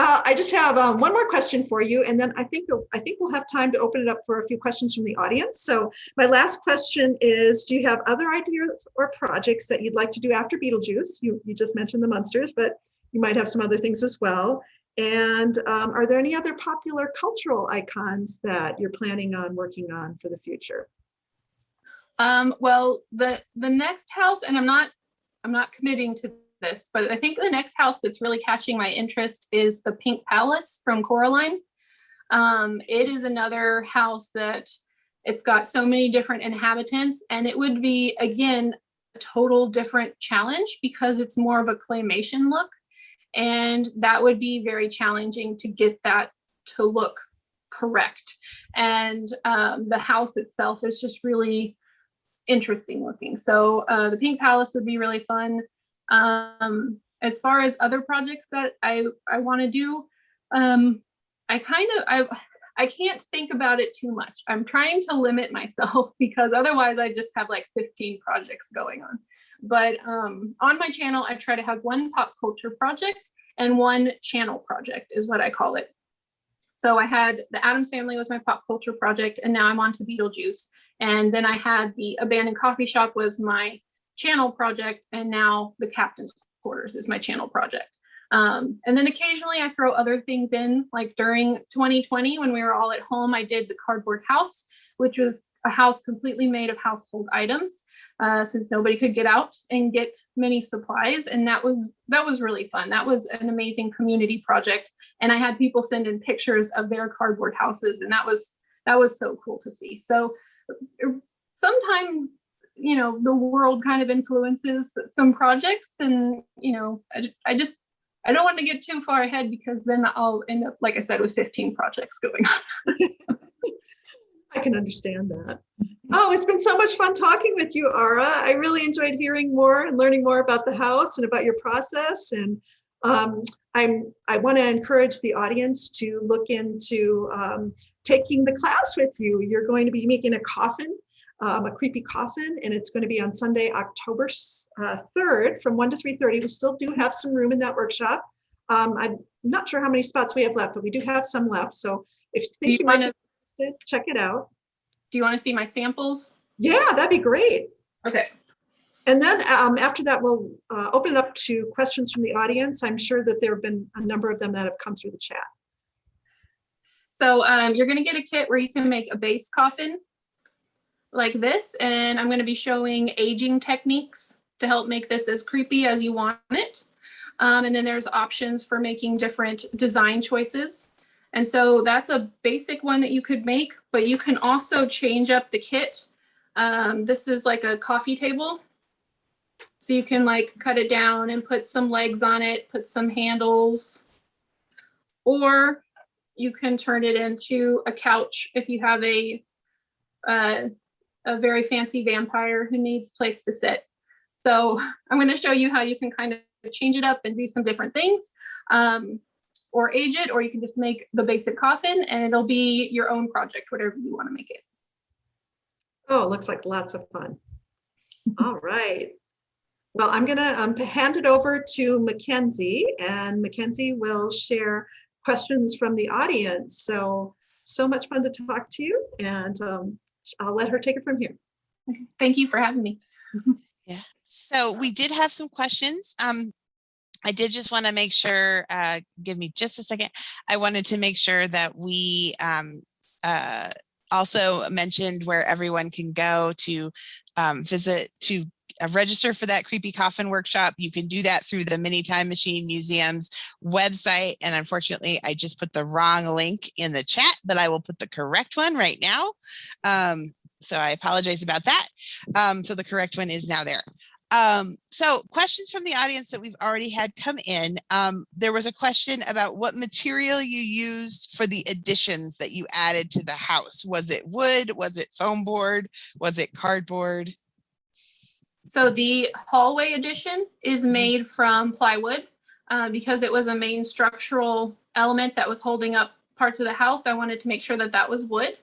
I just have one more question for you, and then I think we'll have time to open it up for a few questions from the audience. So my last question is, do you have other ideas or projects that you'd like to do after Beetlejuice? You just mentioned the Munsters, but you might have some other things as well. And are there any other popular cultural icons that you're planning on working on for the future? Well, the next house, and I'm not committing to this, but I think the next house that's really catching my interest is the Pink Palace from Coraline. It is another house that it's got so many different inhabitants, and it would be, again, a total different challenge because it's more of a claymation look. And that would be very challenging to get that to look correct. And the house itself is just really interesting looking. So the Pink Palace would be really fun. As far as other projects that I want to do, I can't think about it too much. I'm trying to limit myself because otherwise I just have like 15 projects going on. But on my channel, I try to have one pop culture project and one channel project is what I call it. So I had the Addams Family was my pop culture project, and now I'm on to Beetlejuice. And then I had the Abandoned Coffee Shop was my channel project, and now the Captain's Quarters is my channel project. And then occasionally I throw other things in, like during 2020 when we were all at home, I did the cardboard house, which was a house completely made of household items, since nobody could get out and get many supplies. And that was really fun. That was an amazing community project. And I had people send in pictures of their cardboard houses, and that was so cool to see. So sometimes, the world kind of influences some projects, and, I don't want to get too far ahead because then I'll end up, like I said, with 15 projects going on. I can understand that. Oh, it's been so much fun talking with you, Ara. I really enjoyed hearing more and learning more about the house and about your process. And I want to encourage the audience to look into taking the class with you. You're going to be making a coffin, a creepy coffin, and it's going to be on Sunday, October 3rd from 1 to 3:30. We still do have some room in that workshop. I'm not sure how many spots we have left, but we do have some left. So if you think you might be interested, check it out. Do you want to see my samples? Yeah, that'd be great. Okay. And then after that, we'll open it up to questions from the audience. I'm sure that there have been a number of them that have come through the chat. So you're going to get a kit where you can make a base coffin like this. And I'm going to be showing aging techniques to help make this as creepy as you want it. And then there's options for making different design choices. And so that's a basic one that you could make, but you can also change up the kit This is like a coffee table. So you can like cut it down and put some legs on it, put some handles, or you can turn it into a couch if you have a very fancy vampire who needs a place to sit. So I'm going to show you how you can kind of change it up and do some different things, or age it, or you can just make the basic coffin and it'll be your own project, whatever you want to make it. Oh, it looks like lots of fun. All right. Well, I'm going to hand it over to Mackenzie, and Mackenzie will share questions from the audience. So much fun to talk to you, and I'll let her take it from here. Thank you for having me. Yeah. So we did have some questions. I did just want to make sure, give me just a second. I wanted to make sure that we also mentioned where everyone can go to visit, to register for that creepy coffin workshop. You can do that through the Mini Time Machine Museum's website. And unfortunately, I just put the wrong link in the chat, but I will put the correct one right now. So I apologize about that. So the correct one is now there. So questions from the audience that we've already had come in. There was a question about what material you used for the additions that you added to the house. Was it wood? Was it foam board? Was it cardboard? So the hallway addition is made from plywood because it was a main structural element that was holding up parts of the house. I wanted to make sure that that was wood.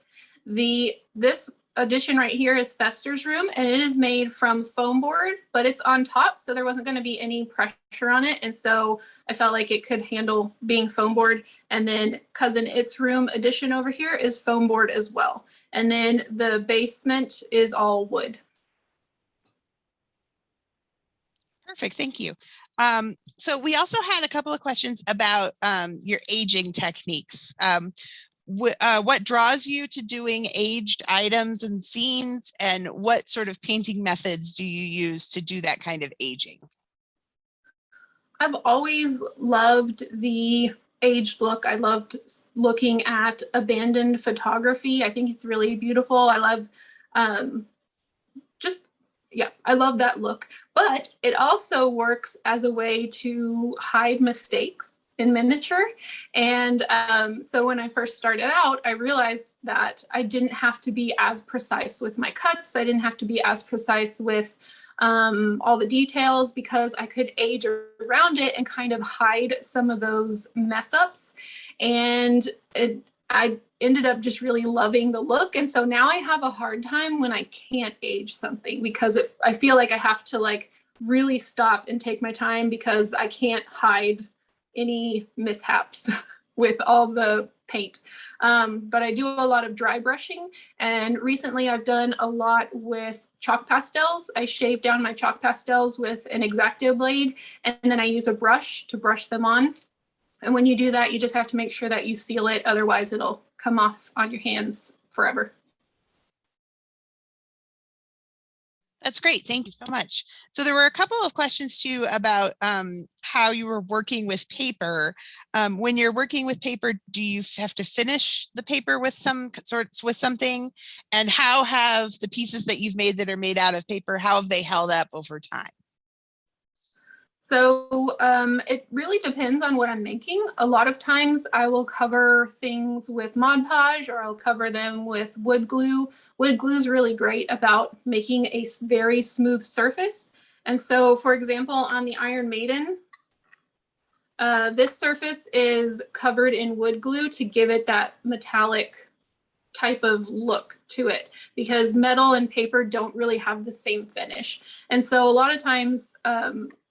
This addition right here is Fester's room, and it is made from foam board, but it's on top, so there wasn't going to be any pressure on it, and so I felt like it could handle being foam board. And then Cousin It's room addition over here is foam board as well, and then the basement is all wood. Perfect, thank you. So we also had a couple of questions about your aging techniques. What draws you to doing aged items and scenes, and what sort of painting methods do you use to do that kind of aging? I've always loved the aged look. I loved looking at abandoned photography. I think it's really beautiful. I love I love that look, but it also works as a way to hide mistakes in miniature. And so when I first started out, I realized that I didn't have to be as precise with my cuts. I didn't have to be as precise with all the details, because I could age around it and kind of hide some of those mess ups. And I ended up just really loving the look. And so now I have a hard time when I can't age something, because I feel like I have to like really stop and take my time, because I can't hide any mishaps with all the paint. But I do a lot of dry brushing, and recently I've done a lot with chalk pastels. I shave down my chalk pastels with an X-Acto blade, and then I use a brush to brush them on. And when you do that, you just have to make sure that you seal it, otherwise it'll come off on your hands forever. That's great. Thank you so much. So there were a couple of questions too about how you were working with paper. When you're working with paper, do you have to finish the paper with something? And how have the pieces that you've made that are made out of paper, how have they held up over time? So it really depends on what I'm making. A lot of times I will cover things with Mod Podge, or I'll cover them with wood glue. Wood glue is really great about making a very smooth surface. And so, for example, on the Iron Maiden, this surface is covered in wood glue to give it that metallic type of look to it, because metal and paper don't really have the same finish. And so a lot of times,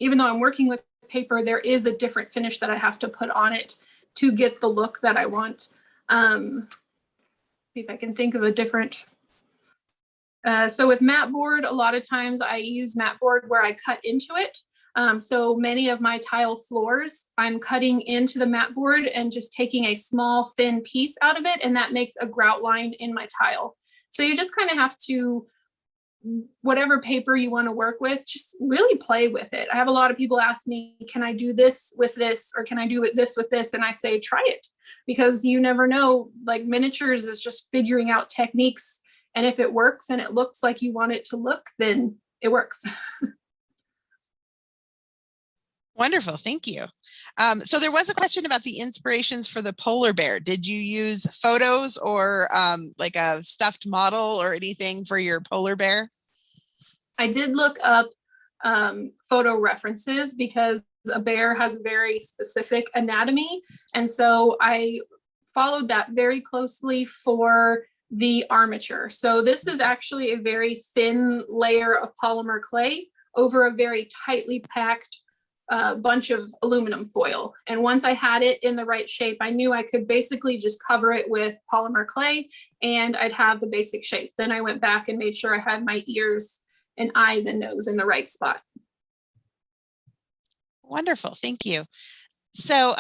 even though I'm working with paper, there is a different finish that I have to put on it to get the look that I want. See if I can think of a different. So with mat board, a lot of times I use mat board where I cut into it. So many of my tile floors, I'm cutting into the mat board and just taking a small thin piece out of it, and that makes a grout line in my tile. So you just kind of have to, whatever paper you want to work with, just really play with it. I have a lot of people ask me, can I do this with this, or can I do this with this? And I say, try it, because you never know. Like, miniatures is just figuring out techniques And if it works and it looks like you want it to look, then it works. Wonderful, thank you. So there was a question about the inspirations for the polar bear. Did you use photos or like a stuffed model or anything for your polar bear? I did look up photo references because a bear has a very specific anatomy. And so I followed that very closely for the armature. So this is actually a very thin layer of polymer clay over a very tightly packed bunch of aluminum foil. And once I had it in the right shape, I knew I could basically just cover it with polymer clay and I'd have the basic shape. Then I went back and made sure I had my ears and eyes and nose in the right spot. Wonderful, thank you. So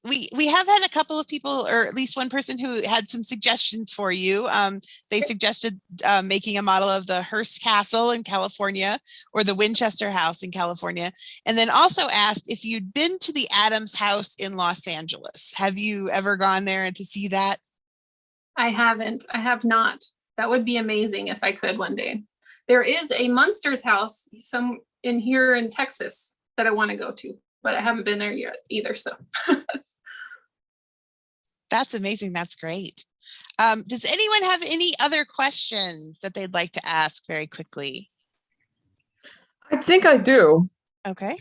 we have had a couple of people, or at least one person, who had some suggestions for you. They suggested making a model of the Hearst Castle in California or the Winchester House in California, and then also asked if you'd been to the Addams House in Los Angeles. Have you ever gone there and to see that? I haven't. I have not. That would be amazing if I could one day. There is a Munster's house some in here in Texas that I want to go to, but I haven't been there yet either. So that's amazing. That's great. Does anyone have any other questions that they'd like to ask very quickly? I think I do. Okay.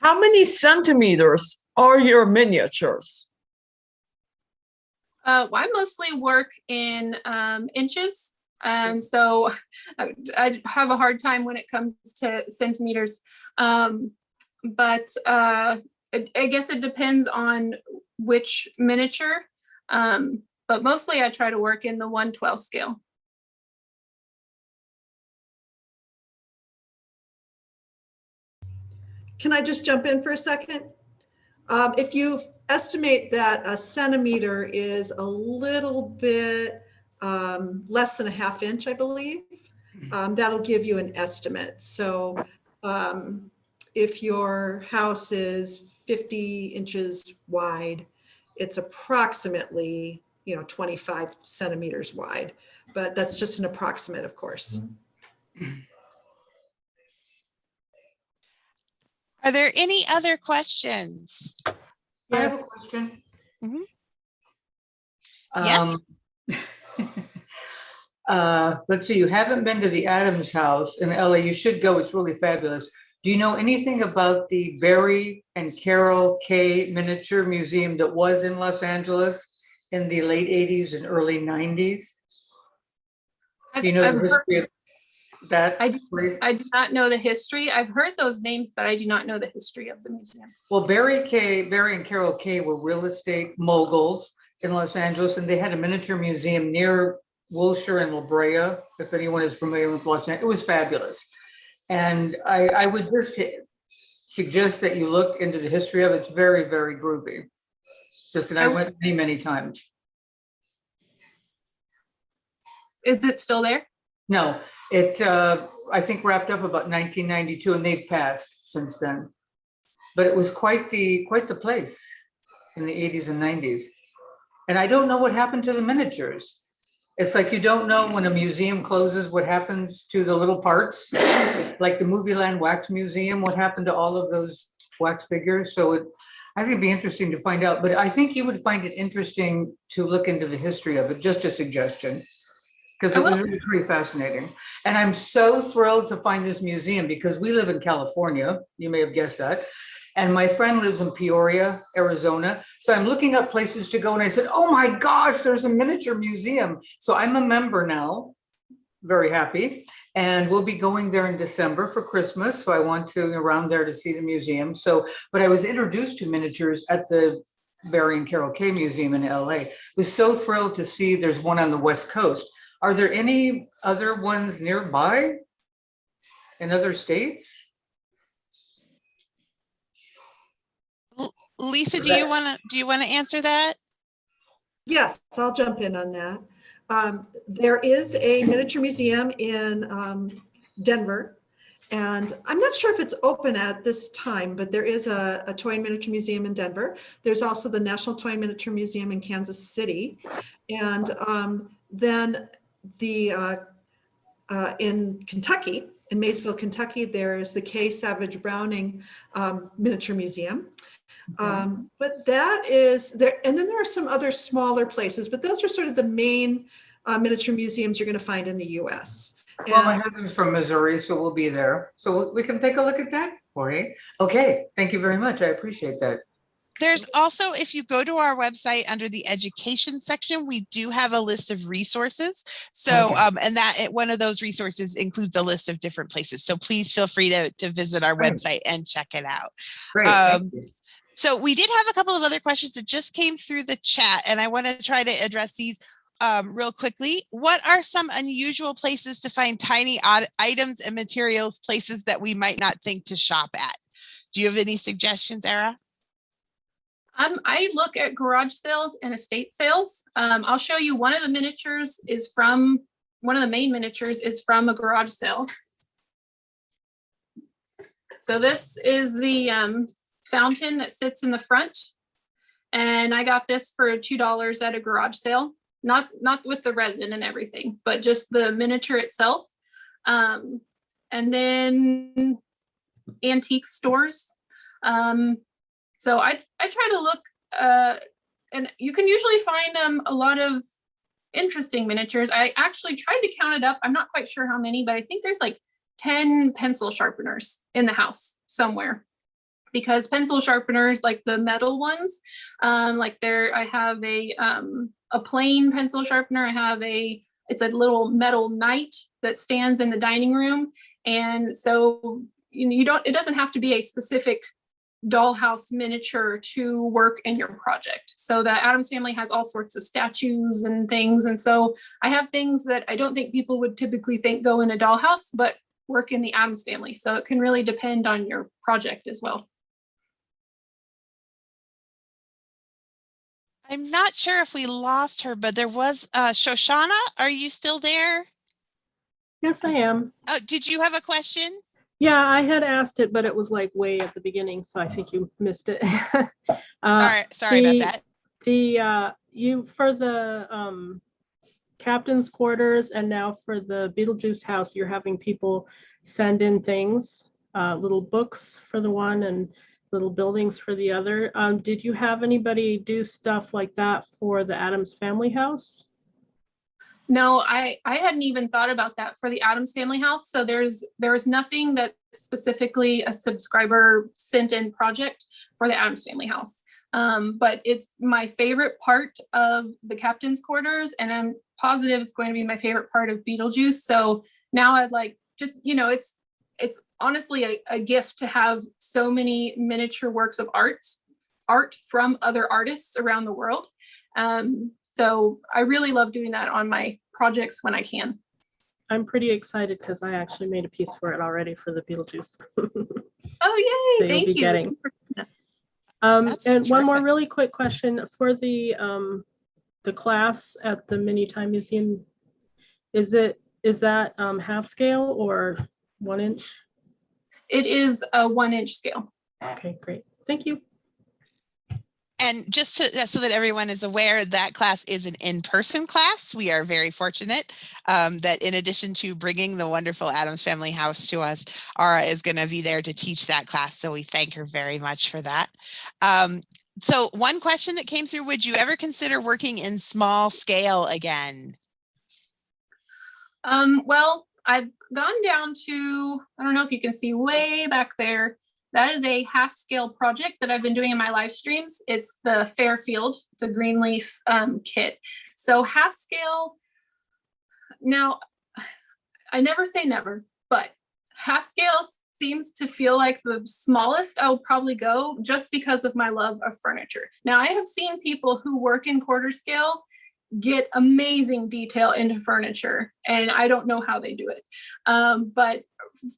How many centimeters are your miniatures? Well, I mostly work in inches. And so I have a hard time when it comes to centimeters. But I guess it depends on which miniature. But mostly I try to work in the 1/12 scale. Can I just jump in for a second? If you estimate that a centimeter is a little bit less than a ½ inch, I believe, that'll give you an estimate. So if your house is 50 inches wide, it's approximately 25 centimeters wide, but that's just an approximate, of course. Are there any other questions? I have a question. Mm-hmm. Yes. Let's see, you haven't been to the Addams House in LA. You should go. It's really fabulous. Do you know anything about the Barry and Carol Kay Miniature Museum that was in Los Angeles in the late 80s and early 90s? Do you know the history of that? I do not know the history. I've heard those names, but I do not know the history of the museum. Well, Barry and Carol Kay were real estate moguls in Los Angeles, and they had a miniature museum near Wilshire and La Brea, if anyone is familiar with Los Angeles. It was fabulous. And I would just suggest that you look into the history of it. It's very, very groovy. And I went many, many times. Is it still there? No, it I think wrapped up about 1992, and they've passed since then. But it was quite the place in the 80s and 90s. And I don't know what happened to the miniatures. It's like you don't know when a museum closes what happens to the little parts, like the Movieland Wax Museum, what happened to all of those wax figures. So I think it'd be interesting to find out, but I think you would find it interesting to look into the history of it, just a suggestion, because it was really pretty fascinating. And I'm so thrilled to find this museum because we live in California, you may have guessed that. And my friend lives in Peoria, Arizona. So I'm looking up places to go. And I said, oh my gosh, there's a miniature museum. So I'm a member now, very happy. And we'll be going there in December for Christmas. So I want to around there to see the museum. But I was introduced to miniatures at the Barry and Carol Kay Museum in LA. I was so thrilled to see there's one on the West Coast. Are there any other ones nearby in other states? Lisa, do you want to answer that? Yes, I'll jump in on that. There is a miniature museum in Denver, And I'm not sure if it's open at this time, but there is a toy and miniature museum in Denver. There's also the National Toy and Miniature Museum in Kansas City. And then in Kentucky, in Maysville, Kentucky, there's the K. Savage Browning Miniature Museum. But that is there. And then there are some other smaller places, but those are sort of the main miniature museums you're going to find in the US. Well, my husband's from Missouri, so we'll be there. So we can take a look at that for you. Okay, thank you very much. I appreciate that. There's also, if you go to our website under the education section, we do have a list of resources. So, and that one of those resources includes a list of different places. So please feel free to visit our website and check it out. Great. Thank you. So we did have a couple of other questions that just came through the chat, and I want to try to address these real quickly. What are some unusual places to find tiny items and materials, places that we might not think to shop at? Do you have any suggestions, Ara? I look at garage sales and estate sales. I'll show you one of the miniatures is from, one of the main miniatures is from a garage sale. So this is the fountain that sits in the front. And I got this for $2 at a garage sale. Not with the resin and everything, but just the miniature itself. And then antique stores. So I try to look, and you can usually find a lot of interesting miniatures. I actually tried to count it up. I'm not quite sure how many, but I think there's like 10 pencil sharpeners in the house somewhere. Because pencil sharpeners, like the metal ones, like there, I have a plain pencil sharpener. I have it's a little metal knight that stands in the dining room. And so, it doesn't have to be a specific dollhouse miniature to work in your project. So the Addams Family has all sorts of statues and things. And so I have things that I don't think people would typically think go in a dollhouse, but work in the Addams Family. So it can really depend on your project as well. I'm not sure if we lost her, but there was Shoshana. Are you still there? Yes, I am. Oh, did you have a question? Yeah, I had asked it, but it was like way at the beginning, so I think you missed it. All right, sorry about that. You for the captain's quarters and now for the Beetlejuice house, you're having people send in things, little books for the one and little buildings for the other. Did you have anybody do stuff like that for the Addams Family house? No, I hadn't even thought about that for the Addams Family house. So there's nothing that specifically a subscriber sent in project for the Addams Family house. But it's my favorite part of the captain's quarters, and I'm positive it's going to be my favorite part of Beetlejuice. So now I'd like just, it's honestly a gift to have so many miniature works of art from other artists around the world. So I really love doing that on my projects when I can. I'm pretty excited because I actually made a piece for it already for the Beetlejuice. Oh, yay. Thank you. Getting. And one more really quick question for the class at the Mini Time Museum. Is that half scale or 1 inch? It is a 1 inch scale. Okay, great. Thank you. And just so that everyone is aware, that class is an in-person class. We are very fortunate that in addition to bringing the wonderful Addams Family house to us, Ara is going to be there to teach that class. So we thank her very much for that. So one question that came through, would you ever consider working in small scale again? Well, I've gone down to, I don't know if you can see way back there. That is a half scale project that I've been doing in my live streams. It's the Fairfield. It's a Greenleaf kit. So half scale. Now, I never say never, but half scale seems to feel like the smallest I will probably go just because of my love of furniture. Now, I have seen people who work in quarter scale get amazing detail into furniture, and I don't know how they do it. But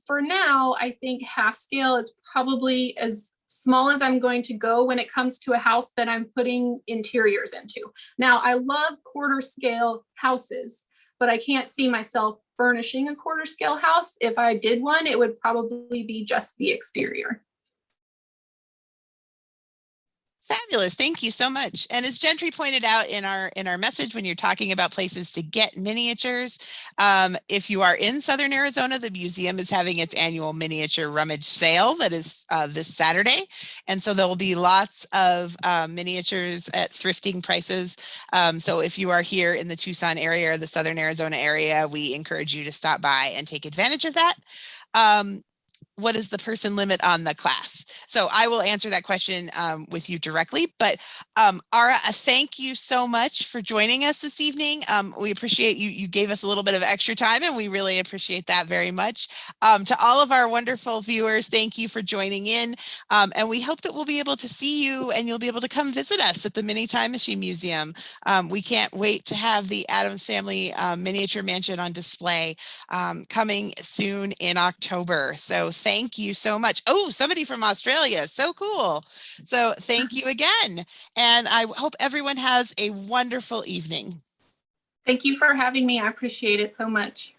for now, I think half scale is probably as small as I'm going to go when it comes to a house that I'm putting interiors into. Now, I love quarter scale houses, but I can't see myself furnishing a quarter scale house. If I did one, it would probably be just the exterior. Fabulous. Thank you so much. And as Gentry pointed out in our message, when you're talking about places to get miniatures, if you are in Southern Arizona, the museum is having its annual miniature rummage sale that is this Saturday. And so there will be lots of miniatures at thrifting prices. So if you are here in the Tucson area or the Southern Arizona area, we encourage you to stop by and take advantage of that. What is the person limit on the class? So I will answer that question with you directly. But Ara, thank you so much for joining us this evening. We appreciate you. You gave us a little bit of extra time, and we really appreciate that very much. To all of our wonderful viewers, thank you for joining in. And we hope that we'll be able to see you and you'll be able to come visit us at the Mini Time Machine Museum. We can't wait to have the Addams Family Miniature Mansion on display coming soon in October. So thank you so much. Oh, somebody from Australia. So cool. So thank you again. And I hope everyone has a wonderful evening. Thank you for having me. I appreciate it so much.